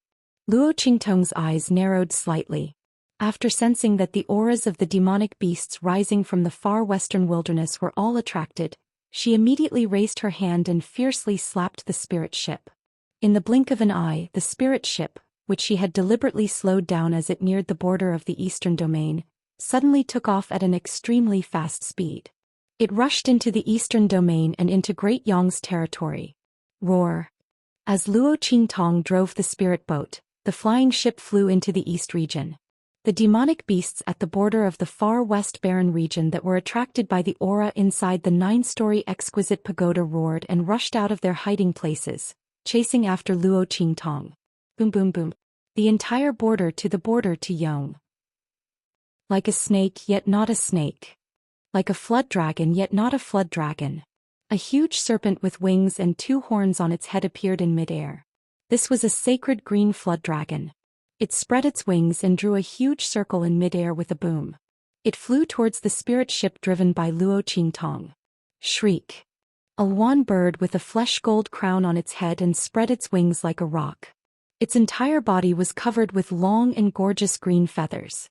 Luo Qingtong's eyes narrowed slightly. After sensing that the auras of the demonic beasts rising from the far western wilderness were all attracted, she immediately raised her hand and fiercely slapped the spirit ship. In the blink of an eye, the spirit ship, which she had deliberately slowed down as it neared the border of the eastern domain, suddenly took off at an extremely fast speed. It rushed into the eastern domain and into Great Yong's territory. Roar. As Luo Qingtong drove the spirit boat, the flying ship flew into the east region. The demonic beasts at the border of the far west barren region that were attracted by the aura inside the 9-story exquisite pagoda roared and rushed out of their hiding places, chasing after Luo Qingtong. Boom boom boom. The entire border to Yong. Like a snake yet not a snake. Like a flood dragon yet not a flood dragon. A huge serpent with wings and 2 horns on its head appeared in midair. This was a sacred green flood dragon. It spread its wings and drew a huge circle in midair with a boom. It flew towards the spirit ship driven by Luo Qingtong. Shriek. A wan bird with a flesh gold crown on its head and spread its wings like a rock. Its entire body was covered with long and gorgeous green feathers.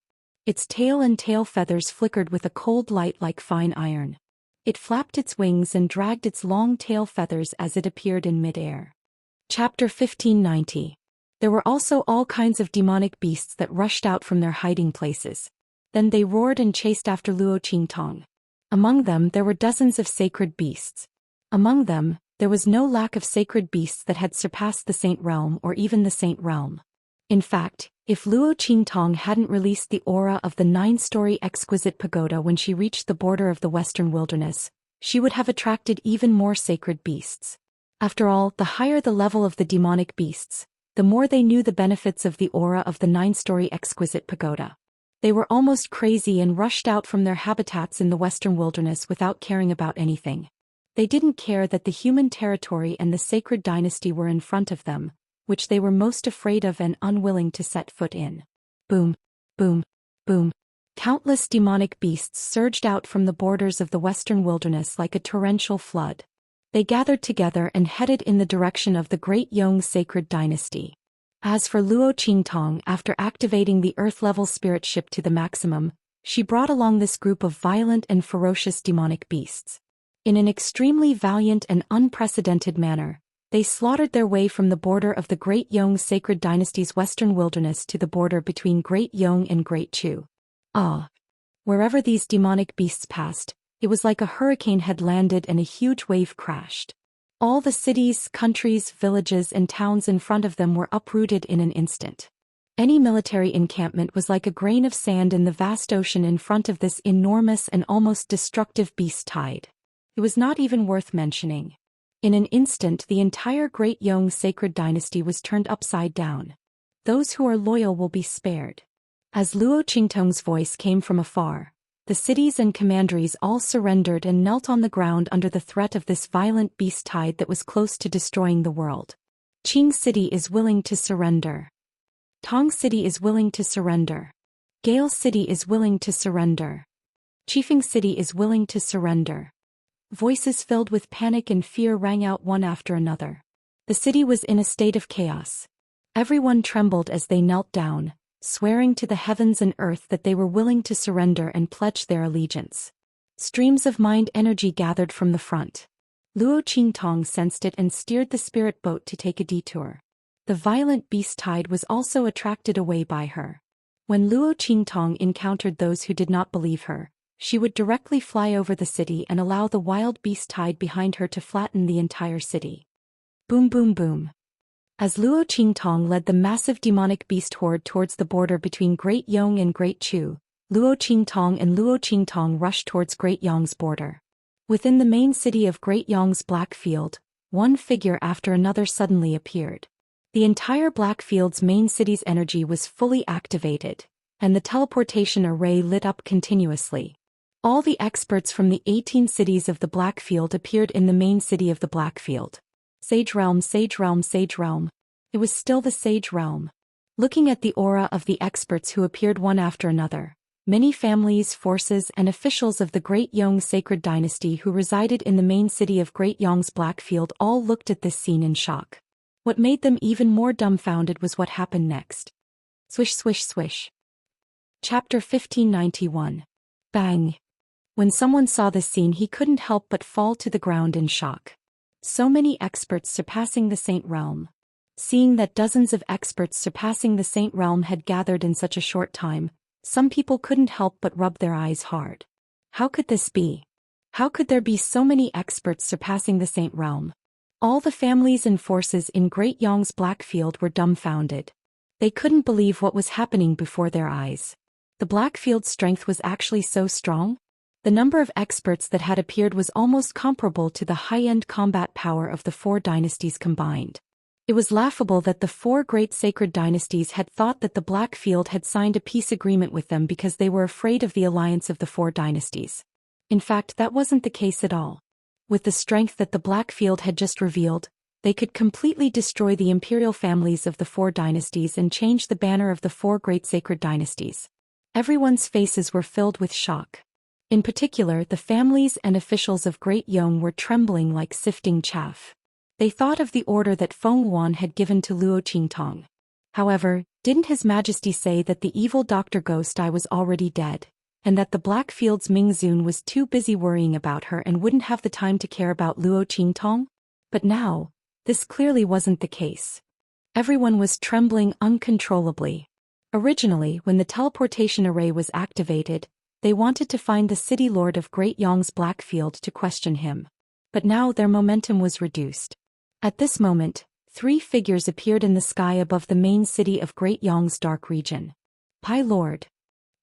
Its tail and tail feathers flickered with a cold light like fine iron. It flapped its wings and dragged its long tail feathers as it appeared in midair. Chapter 1590. There were also all kinds of demonic beasts that rushed out from their hiding places. Then they roared and chased after Luo Qingtong. Among them there were dozens of sacred beasts. Among them, there was no lack of sacred beasts that had surpassed the Saint Realm or even the Saint Realm. In fact, if Luo Qingtong hadn't released the aura of the 9-story exquisite pagoda when she reached the border of the western wilderness, she would have attracted even more sacred beasts. After all, the higher the level of the demonic beasts, the more they knew the benefits of the aura of the 9-story exquisite pagoda. They were almost crazy and rushed out from their habitats in the western wilderness without caring about anything. They didn't care that the human territory and the sacred dynasty were in front of them, which they were most afraid of and unwilling to set foot in. Boom, boom, boom. Countless demonic beasts surged out from the borders of the western wilderness like a torrential flood. They gathered together and headed in the direction of the Great Yong sacred dynasty. As for Luo Qingtong, after activating the Earth-level spirit ship to the maximum, she brought along this group of violent and ferocious demonic beasts. In an extremely valiant and unprecedented manner, they slaughtered their way from the border of the Great Yong sacred dynasty's western wilderness to the border between Great Yong and Great Chu. Wherever these demonic beasts passed, it was like a hurricane had landed and a huge wave crashed. All the cities, countries, villages, and towns in front of them were uprooted in an instant. Any military encampment was like a grain of sand in the vast ocean in front of this enormous and almost destructive beast tide. It was not even worth mentioning. In an instant, the entire Great Yong sacred dynasty was turned upside down. Those who are loyal will be spared. As Luo Qingtong's voice came from afar, the cities and commanderies all surrendered and knelt on the ground under the threat of this violent beast tide that was close to destroying the world. Qing City is willing to surrender. Tong City is willing to surrender. Gale City is willing to surrender. Chifeng City is willing to surrender. Voices filled with panic and fear rang out one after another. The city was in a state of chaos. Everyone trembled as they knelt down, swearing to the heavens and earth that they were willing to surrender and pledge their allegiance. Streams of mind energy gathered from the front. Luo Qingtong sensed it and steered the spirit boat to take a detour. The violent beast tide was also attracted away by her. When Luo Qingtong encountered those who did not believe her, she would directly fly over the city and allow the wild beast tide behind her to flatten the entire city. Boom boom boom. As Luo Qingtong led the massive demonic beast horde towards the border between Great Yong and Great Chu, Luo Qingtong rushed towards Great Yong's border. Within the main city of Great Yong's Black Field, one figure after another suddenly appeared. The entire Black Field's main city's energy was fully activated, and the teleportation array lit up continuously. All the experts from the 18 cities of the Black Field appeared in the main city of the Black Field. Sage Realm, Sage Realm, Sage Realm. It was still the Sage Realm. Looking at the aura of the experts who appeared one after another, many families, forces, and officials of the Great Yong sacred dynasty who resided in the main city of Great Yong's Black Field all looked at this scene in shock. What made them even more dumbfounded was what happened next. Swish swish swish. Chapter 1591. Bang. When someone saw this scene, he couldn't help but fall to the ground in shock. So many experts surpassing the Saint Realm. Seeing that dozens of experts surpassing the Saint Realm had gathered in such a short time, some people couldn't help but rub their eyes hard. How could this be? How could there be so many experts surpassing the Saint Realm? All the families and forces in Great Yong's Black Field were dumbfounded. They couldn't believe what was happening before their eyes. The Black Field's strength was actually so strong? The number of experts that had appeared was almost comparable to the high-end combat power of the 4 dynasties combined. It was laughable that the 4 great sacred dynasties had thought that the Black Field had signed a peace agreement with them because they were afraid of the alliance of the 4 dynasties. In fact, that wasn't the case at all. With the strength that the Black Field had just revealed, they could completely destroy the imperial families of the 4 dynasties and change the banner of the 4 great sacred dynasties. Everyone's faces were filled with shock. In particular, the families and officials of Great Yong were trembling like sifting chaff. They thought of the order that Feng Wan had given to Luo Qingtong. However, didn't His Majesty say that the evil Dr. Ghost Eye was already dead, and that the Blackfield's Ming Zun was too busy worrying about her and wouldn't have the time to care about Luo Qingtong? But now, this clearly wasn't the case. Everyone was trembling uncontrollably. Originally, when the teleportation array was activated, they wanted to find the city lord of Great Yong's Blackfield to question him. But now their momentum was reduced. At this moment, 3 figures appeared in the sky above the main city of Great Yong's dark region. Pai Lord.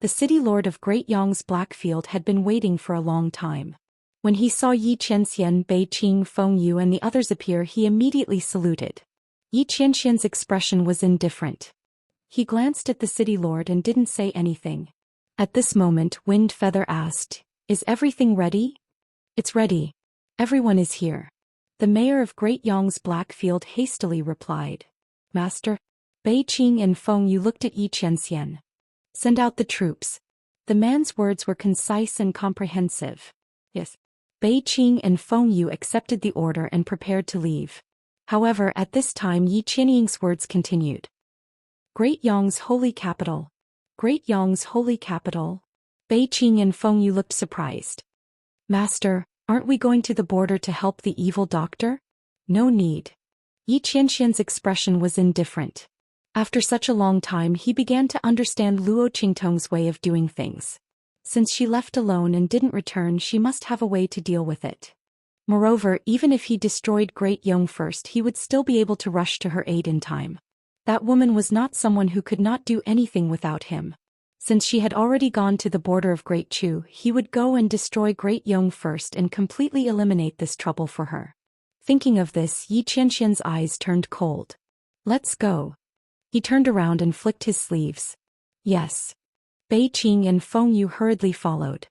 The city lord of Great Yong's Blackfield had been waiting for a long time. When he saw Yi Qianxian, Bei Qing, Feng Yu and the others appear, he immediately saluted. Yi Qianxian's expression was indifferent. He glanced at the city lord and didn't say anything. At this moment, Wind Feather asked, "Is everything ready?" "It's ready. Everyone is here." The mayor of Great Yong's Blackfield hastily replied. "Master?" Bei Qing and Feng Yu looked at Yi Qianxian. "Send out the troops." The man's words were concise and comprehensive. "Yes." Bei Qing and Feng Yu accepted the order and prepared to leave. However, at this time Yi Qianying's words continued. "Great Yong's holy capital. Great Yong's holy capital." Bei Qing and Feng Yu looked surprised. "Master, aren't we going to the border to help the evil doctor?" "No need." Yi Qianxian's expression was indifferent. After such a long time he began to understand Luo Qingtong's way of doing things. Since she left alone and didn't return, she must have a way to deal with it. Moreover, even if he destroyed Great Yong first, he would still be able to rush to her aid in time. That woman was not someone who could not do anything without him. Since she had already gone to the border of Great Chu, he would go and destroy Great Yong first and completely eliminate this trouble for her. Thinking of this, Yi Qianxian's eyes turned cold. "Let's go." He turned around and flicked his sleeves. "Yes." Bei Qing and Feng Yu hurriedly followed.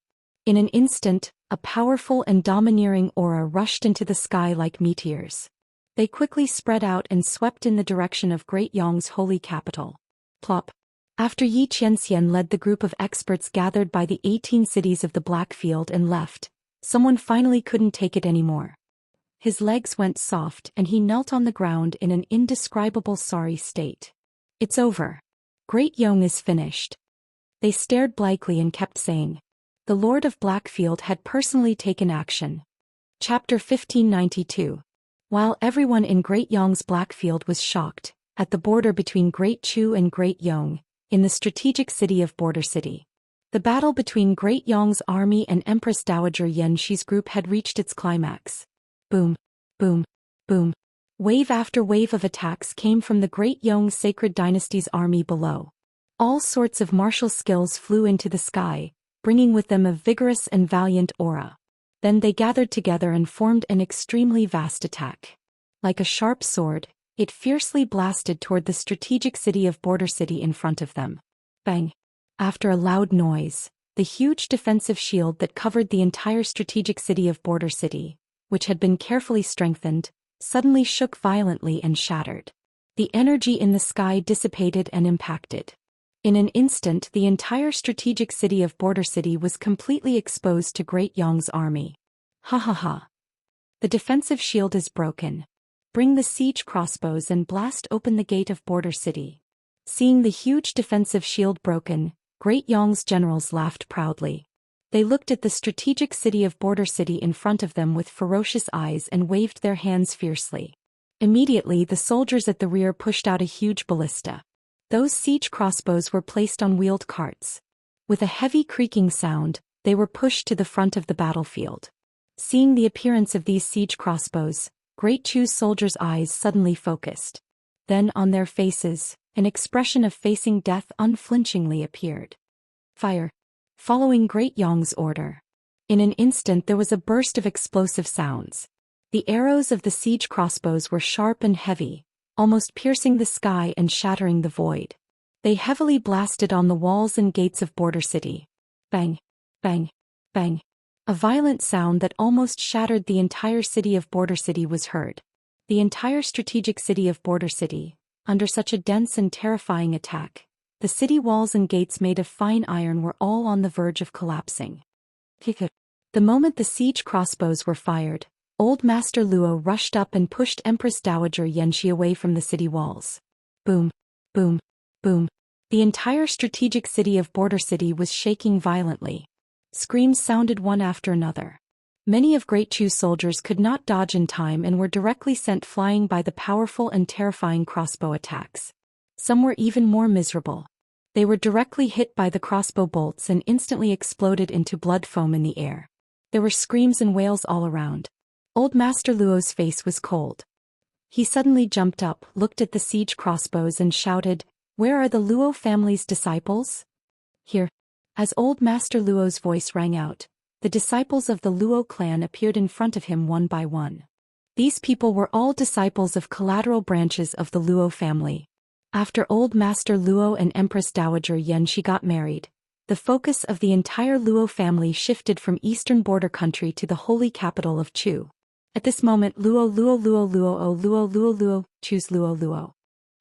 In an instant, a powerful and domineering aura rushed into the sky like meteors. They quickly spread out and swept in the direction of Great Yong's holy capital. Plop. After Yi Qianxian led the group of experts gathered by the 18 cities of the Blackfield and left, someone finally couldn't take it anymore. His legs went soft and he knelt on the ground in an indescribable sorry state. "It's over. Great Yong is finished." They stared blankly and kept saying, "The Lord of Blackfield had personally taken action." Chapter 1592. While everyone in Great Yong's Blackfield was shocked, at the border between Great Chu and Great Yong, in the strategic city of Border City, the battle between Great Yong's army and Empress Dowager Yanxi's group had reached its climax. Boom, boom, boom. Wave after wave of attacks came from the Great Yong Sacred Dynasty's army below. All sorts of martial skills flew into the sky, bringing with them a vigorous and valiant aura. Then they gathered together and formed an extremely vast attack. Like a sharp sword, it fiercely blasted toward the strategic city of Border City in front of them. Bang! After a loud noise, the huge defensive shield that covered the entire strategic city of Border City, which had been carefully strengthened, suddenly shook violently and shattered. The energy in the sky dissipated and impacted. In an instant, the entire strategic city of Border City was completely exposed to Great Yong's army. Ha ha ha. The defensive shield is broken. Bring the siege crossbows and blast open the gate of Border City. Seeing the huge defensive shield broken, Great Yong's generals laughed proudly. They looked at the strategic city of Border City in front of them with ferocious eyes and waved their hands fiercely. Immediately, the soldiers at the rear pushed out a huge ballista. Those siege crossbows were placed on wheeled carts. With a heavy creaking sound, they were pushed to the front of the battlefield. Seeing the appearance of these siege crossbows, Great Chu's soldiers' eyes suddenly focused. Then on their faces, an expression of facing death unflinchingly appeared. Fire! Following Great Yong's order. In an instant there was a burst of explosive sounds. The arrows of the siege crossbows were sharp and heavy, almost piercing the sky and shattering the void. They heavily blasted on the walls and gates of Border City. Bang! Bang! Bang! A violent sound that almost shattered the entire city of Border City was heard. The entire strategic city of Border City, under such a dense and terrifying attack, the city walls and gates made of fine iron were all on the verge of collapsing. The moment the siege crossbows were fired, Old Master Luo rushed up and pushed Empress Dowager Xianxia away from the city walls. Boom, boom, boom. The entire strategic city of Border City was shaking violently. Screams sounded one after another. Many of Great Chu's soldiers could not dodge in time and were directly sent flying by the powerful and terrifying crossbow attacks. Some were even more miserable. They were directly hit by the crossbow bolts and instantly exploded into blood foam in the air. There were screams and wails all around. Old Master Luo's face was cold. He suddenly jumped up, looked at the siege crossbows and shouted, "Where are the Luo family's disciples?" Here. As Old Master Luo's voice rang out, the disciples of the Luo clan appeared in front of him one by one. These people were all disciples of collateral branches of the Luo family. After Old Master Luo and Empress Dowager Xianxia got married, the focus of the entire Luo family shifted from eastern border country to the holy capital of Chu. At this moment Luo, Chu's Luo.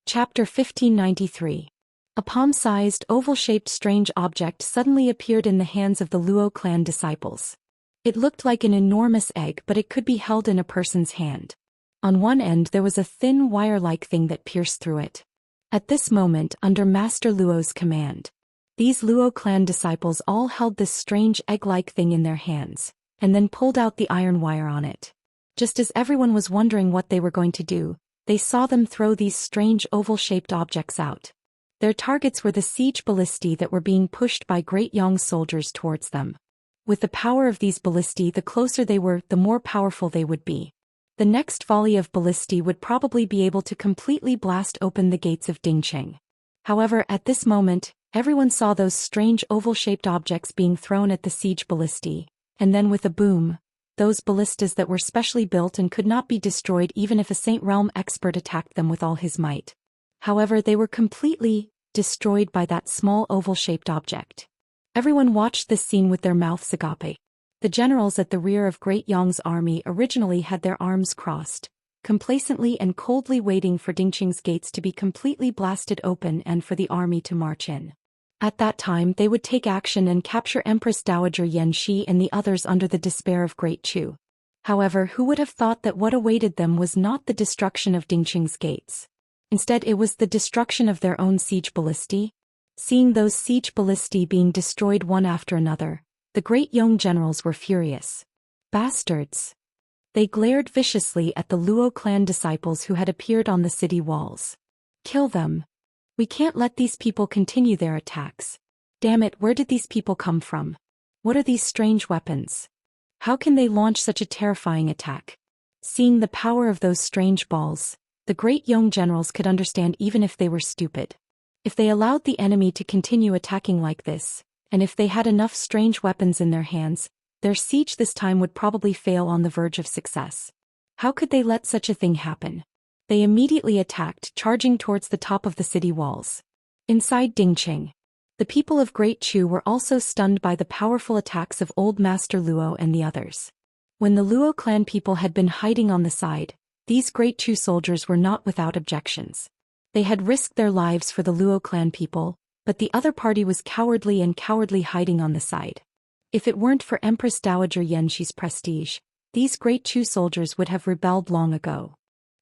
Chapter 1593. A palm-sized, oval-shaped strange object suddenly appeared in the hands of the Luo clan disciples. It looked like an enormous egg, but it could be held in a person's hand. On one end there was a thin wire-like thing that pierced through it. At this moment, under Master Luo's command, these Luo clan disciples all held this strange egg-like thing in their hands, and then pulled out the iron wire on it. Just as everyone was wondering what they were going to do, they saw them throw these strange oval-shaped objects out. Their targets were the siege ballistae that were being pushed by Great Yong's soldiers towards them. With the power of these ballistae, the closer they were, the more powerful they would be. The next volley of ballistae would probably be able to completely blast open the gates of Dingcheng. However, at this moment, everyone saw those strange oval-shaped objects being thrown at the siege ballistae, and then with a boom, those ballistas that were specially built and could not be destroyed even if a Saint Realm expert attacked them with all his might. However, they were completely destroyed by that small oval-shaped object. Everyone watched this scene with their mouths agape. The generals at the rear of Great Yong's army originally had their arms crossed, complacently and coldly waiting for Dingcheng's gates to be completely blasted open and for the army to march in. At that time they would take action and capture Empress Dowager Xianxia and the others under the despair of Great Chu. However, who would have thought that what awaited them was not the destruction of Dingcheng's gates? Instead, it was the destruction of their own siege ballistae. Seeing those siege ballistae being destroyed one after another, the Great Yong generals were furious. Bastards! They glared viciously at the Luo clan disciples who had appeared on the city walls. Kill them! We can't let these people continue their attacks. Damn it, where did these people come from? What are these strange weapons? How can they launch such a terrifying attack? Seeing the power of those strange balls, the Great Yong generals could understand even if they were stupid. If they allowed the enemy to continue attacking like this, and if they had enough strange weapons in their hands, their siege this time would probably fail on the verge of success. How could they let such a thing happen? They immediately attacked, charging towards the top of the city walls. Inside Dingcheng, the people of Great Chu were also stunned by the powerful attacks of Old Master Luo and the others. When the Luo clan people had been hiding on the side, these Great Chu soldiers were not without objections. They had risked their lives for the Luo clan people, but the other party was cowardly hiding on the side. If it weren't for Empress Dowager Xianxia's prestige, these Great Chu soldiers would have rebelled long ago.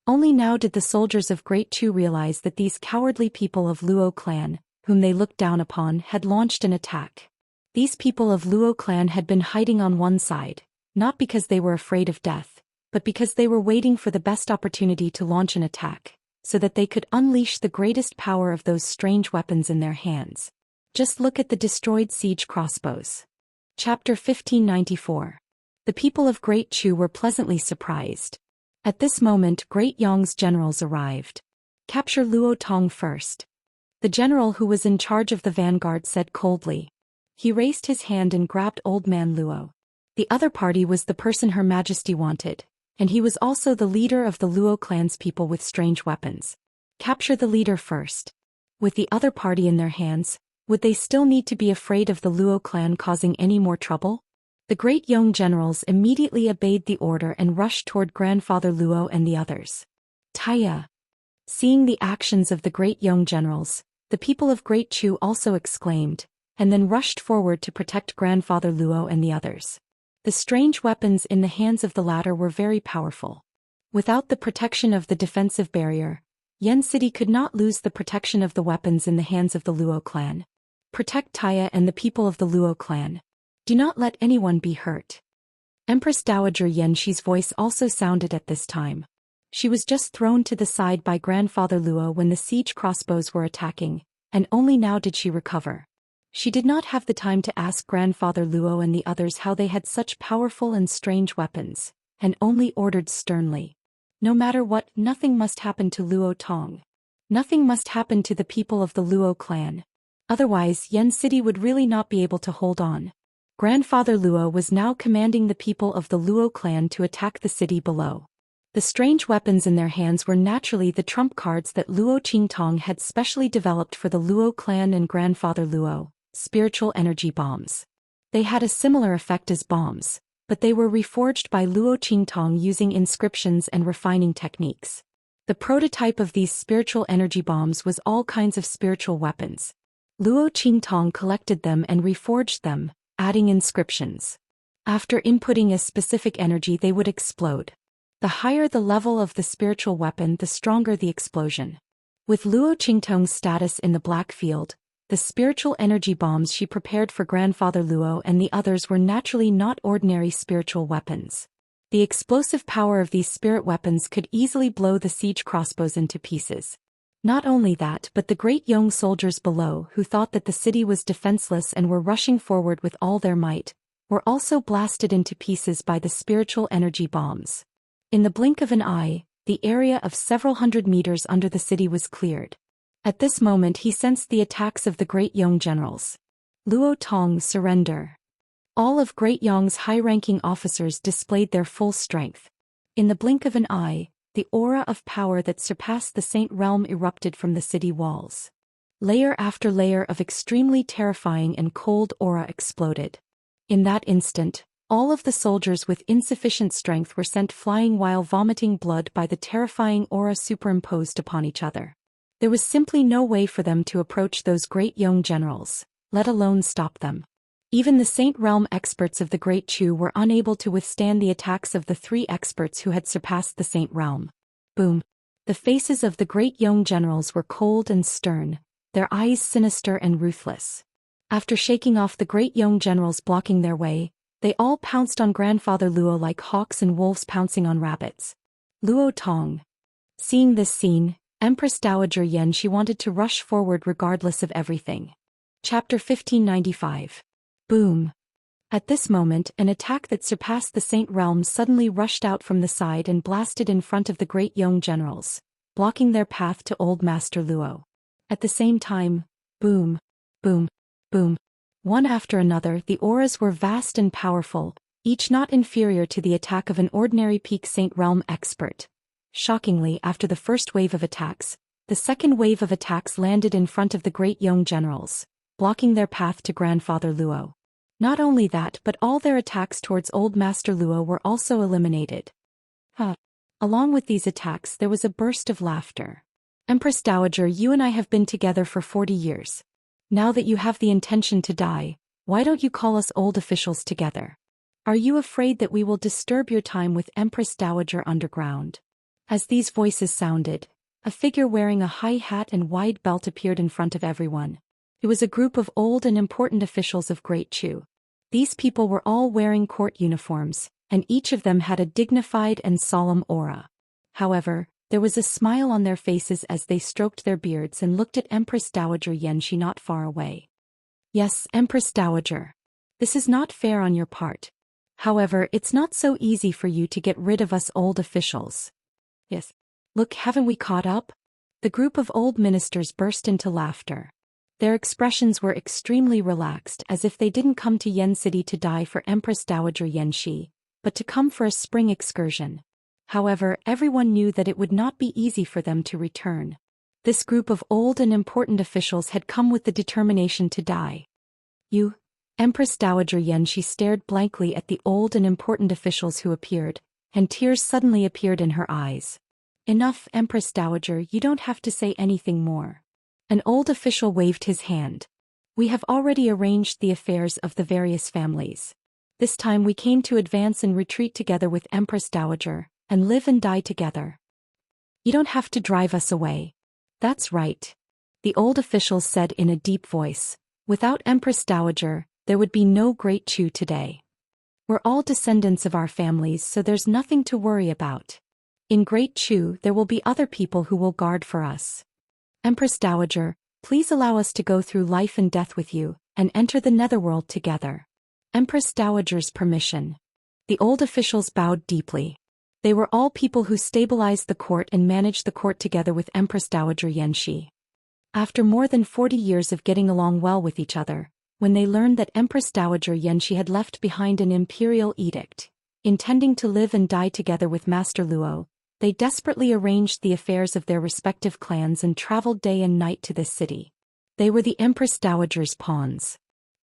Only now did the soldiers of Great Chu realize that these cowardly people of Luo clan, whom they looked down upon, had launched an attack. These people of Luo clan had been hiding on one side, not because they were afraid of death, but because they were waiting for the best opportunity to launch an attack, so that they could unleash the greatest power of those strange weapons in their hands. Just look at the destroyed siege crossbows. Chapter 1594. The people of Great Chu were pleasantly surprised. At this moment, Great Yong's generals arrived. Capture Luo Tong first. The general who was in charge of the vanguard said coldly. He raised his hand and grabbed Old Man Luo. The other party was the person Her Majesty wanted, and he was also the leader of the Luo clan's people with strange weapons. Capture the leader first. With the other party in their hands, would they still need to be afraid of the Luo clan causing any more trouble? The great Yong generals immediately obeyed the order and rushed toward Grandfather Luo and the others. Taya. Seeing the actions of the great Yong generals, the people of Great Chu also exclaimed, and then rushed forward to protect Grandfather Luo and the others. The strange weapons in the hands of the latter were very powerful. Without the protection of the defensive barrier, Yen City could not lose the protection of the weapons in the hands of the Luo clan. Protect Taya and the people of the Luo clan. Do not let anyone be hurt. Empress Dowager Yanxi's voice also sounded at this time. She was just thrown to the side by Grandfather Luo when the siege crossbows were attacking, and only now did she recover. She did not have the time to ask Grandfather Luo and the others how they had such powerful and strange weapons, and only ordered sternly. No matter what, nothing must happen to Luo Tong. Nothing must happen to the people of the Luo clan. Otherwise Yen City would really not be able to hold on. Grandfather Luo was now commanding the people of the Luo clan to attack the city below. The strange weapons in their hands were naturally the trump cards that Luo Qingtong had specially developed for the Luo clan and Grandfather Luo, spiritual energy bombs. They had a similar effect as bombs, but they were reforged by Luo Qingtong using inscriptions and refining techniques. The prototype of these spiritual energy bombs was all kinds of spiritual weapons. Luo Qingtong collected them and reforged them, adding inscriptions. After inputting a specific energy they would explode. The higher the level of the spiritual weapon, the stronger the explosion. With Luo Qingtong's status in the black field, the spiritual energy bombs she prepared for Grandfather Luo and the others were naturally not ordinary spiritual weapons. The explosive power of these spirit weapons could easily blow the siege crossbows into pieces. Not only that, but the great Yong soldiers below, who thought that the city was defenseless and were rushing forward with all their might, were also blasted into pieces by the spiritual energy bombs. In the blink of an eye, the area of several hundred meters under the city was cleared. At this moment he sensed the attacks of the great Yong generals. Luo Tong surrender. All of Great Yong's high-ranking officers displayed their full strength. In the blink of an eye, the aura of power that surpassed the Saint Realm erupted from the city walls. Layer after layer of extremely terrifying and cold aura exploded. In that instant, all of the soldiers with insufficient strength were sent flying while vomiting blood by the terrifying aura superimposed upon each other. There was simply no way for them to approach those great Yong generals, let alone stop them. Even the Saint Realm experts of the Great Chu were unable to withstand the attacks of the three experts who had surpassed the Saint Realm. Boom! The faces of the great Yong generals were cold and stern, their eyes sinister and ruthless. After shaking off the great Yong generals blocking their way, they all pounced on Grandfather Luo like hawks and wolves pouncing on rabbits. Luo Tong. Seeing this scene, Empress Dowager Yanxi wanted to rush forward regardless of everything. Chapter 1595. Boom. At this moment, an attack that surpassed the Saint Realm suddenly rushed out from the side and blasted in front of the great Yong generals, blocking their path to Old Master Luo. At the same time, boom, boom, boom. One after another, the auras were vast and powerful, each not inferior to the attack of an ordinary peak Saint Realm expert. Shockingly, after the first wave of attacks, the second wave of attacks landed in front of the great Yong generals, blocking their path to Grandfather Luo. Not only that, but all their attacks towards Old Master Luo were also eliminated. Along with these attacks there was a burst of laughter. Empress Dowager, you and I have been together for 40 years. Now that you have the intention to die, why don't you call us old officials together? Are you afraid that we will disturb your time with Empress Dowager underground? As these voices sounded, a figure wearing a high hat and wide belt appeared in front of everyone. It was a group of old and important officials of Great Chu. These people were all wearing court uniforms, and each of them had a dignified and solemn aura. However, there was a smile on their faces as they stroked their beards and looked at Empress Dowager Yanxi not far away. Yes, Empress Dowager. This is not fair on your part. However, it's not so easy for you to get rid of us old officials. Yes. Look, haven't we caught up? The group of old ministers burst into laughter. Their expressions were extremely relaxed, as if they didn't come to Yen City to die for Empress Dowager Yanxi, but to come for a spring excursion. However, everyone knew that it would not be easy for them to return. This group of old and important officials had come with the determination to die. You, Empress Dowager Xianxia stared blankly at the old and important officials who appeared, and tears suddenly appeared in her eyes. Enough, Empress Dowager, you don't have to say anything more. An old official waved his hand. We have already arranged the affairs of the various families. This time we came to advance and retreat together with Empress Dowager, and live and die together. You don't have to drive us away. That's right. The old officials said in a deep voice. Without Empress Dowager, there would be no Great Chu today. We're all descendants of our families, so there's nothing to worry about. In Great Chu, there will be other people who will guard for us. Empress Dowager, please allow us to go through life and death with you, and enter the netherworld together. Empress Dowager's permission. The old officials bowed deeply. They were all people who stabilized the court and managed the court together with Empress Dowager Xianxia. After more than 40 years of getting along well with each other, when they learned that Empress Dowager Xianxia had left behind an imperial edict, intending to live and die together with Master Luo, they desperately arranged the affairs of their respective clans and traveled day and night to this city. They were the Empress Dowager's pawns.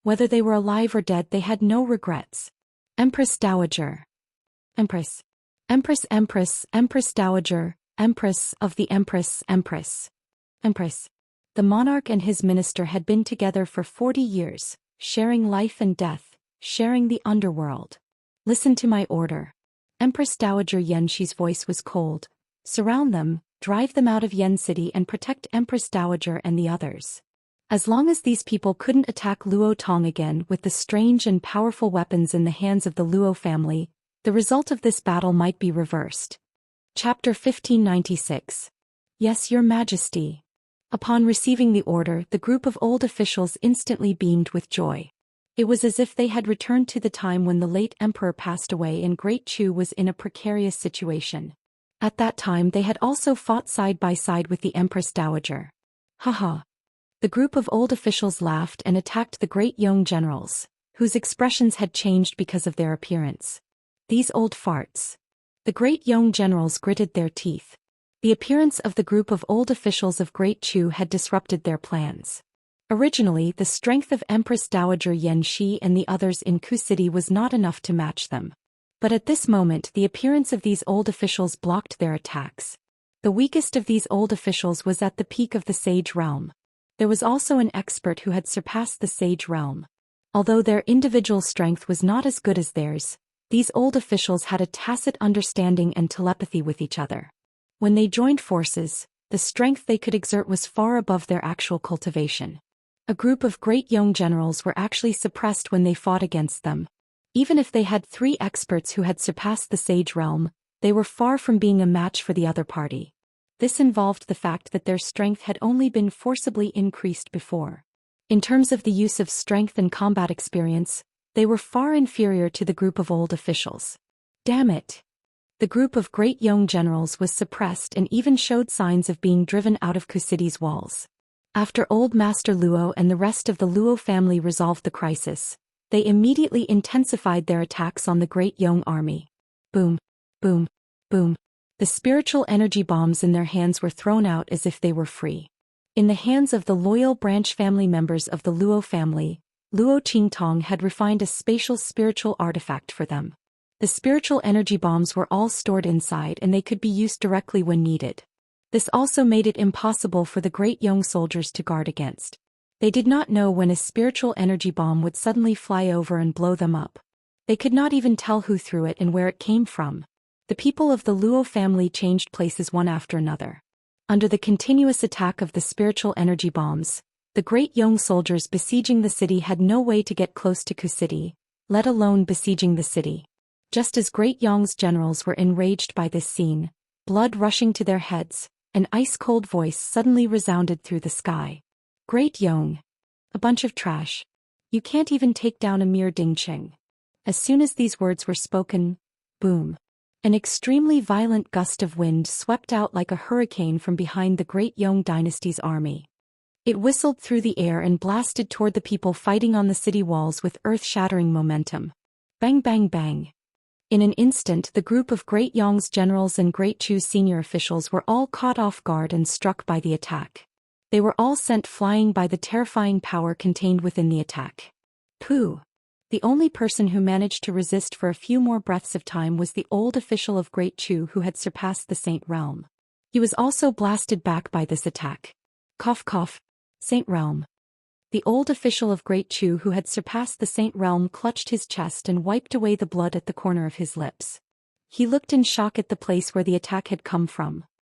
Whether they were alive or dead, they had no regrets. Empress Dowager. Empress. Empress Empress Empress Dowager, Empress of the Empress Empress. Empress. The monarch and his minister had been together for 40 years, sharing life and death, sharing the underworld. Listen to my order. Empress Dowager Xianxia's voice was cold. Surround them, drive them out of Yen City and protect Empress Dowager and the others. As long as these people couldn't attack Luo Tong again with the strange and powerful weapons in the hands of the Luo family, the result of this battle might be reversed. Chapter 1596. Yes, Your Majesty. Upon receiving the order, the group of old officials instantly beamed with joy. It was as if they had returned to the time when the late emperor passed away and Great Chu was in a precarious situation. At that time they had also fought side by side with the Empress Dowager. Haha. The group of old officials laughed and attacked the great young generals, whose expressions had changed because of their appearance. These old farts. The great young generals gritted their teeth. The appearance of the group of old officials of Great Chu had disrupted their plans. Originally, the strength of Empress Dowager Xianxia and the others in Ku City was not enough to match them. But at this moment, the appearance of these old officials blocked their attacks. The weakest of these old officials was at the peak of the Sage Realm. There was also an expert who had surpassed the Sage Realm. Although their individual strength was not as good as theirs, these old officials had a tacit understanding and telepathy with each other. When they joined forces, the strength they could exert was far above their actual cultivation. A group of great young generals were actually suppressed when they fought against them. Even if they had 3 experts who had surpassed the Sage Realm, they were far from being a match for the other party. This involved the fact that their strength had only been forcibly increased before. In terms of the use of strength and combat experience, they were far inferior to the group of old officials. Damn it! The group of great young generals was suppressed and even showed signs of being driven out of Ku City's walls. After Old Master Luo and the rest of the Luo family resolved the crisis, they immediately intensified their attacks on the great young army. Boom, boom, boom. The spiritual energy bombs in their hands were thrown out as if they were free. In the hands of the loyal branch family members of the Luo family, Luo Qingtong had refined a spatial spiritual artifact for them. The spiritual energy bombs were all stored inside and they could be used directly when needed. This also made it impossible for the great young soldiers to guard against. They did not know when a spiritual energy bomb would suddenly fly over and blow them up. They could not even tell who threw it and where it came from. The people of the Luo family changed places one after another. Under the continuous attack of the spiritual energy bombs, the great young soldiers besieging the city had no way to get close to Ku City, let alone besieging the city. Just as Great Yong's generals were enraged by this scene, blood rushing to their heads, an ice-cold voice suddenly resounded through the sky. Great Yong. A bunch of trash. You can't even take down a mere dingcheng. As soon as these words were spoken, boom. An extremely violent gust of wind swept out like a hurricane from behind the Great Yong dynasty's army. It whistled through the air and blasted toward the people fighting on the city walls with earth-shattering momentum. Bang bang bang. In an instant, the group of Great Yong's generals and Great Chu's senior officials were all caught off guard and struck by the attack. They were all sent flying by the terrifying power contained within the attack. Pooh! The only person who managed to resist for a few more breaths of time was the old official of Great Chu who had surpassed the Saint Realm. He was also blasted back by this attack. Cough cough. Saint Realm. The old official of Great Chu who had surpassed the Saint Realm clutched his chest and wiped away the blood at the corner of his lips. He looked in shock at the place where the attack had come from.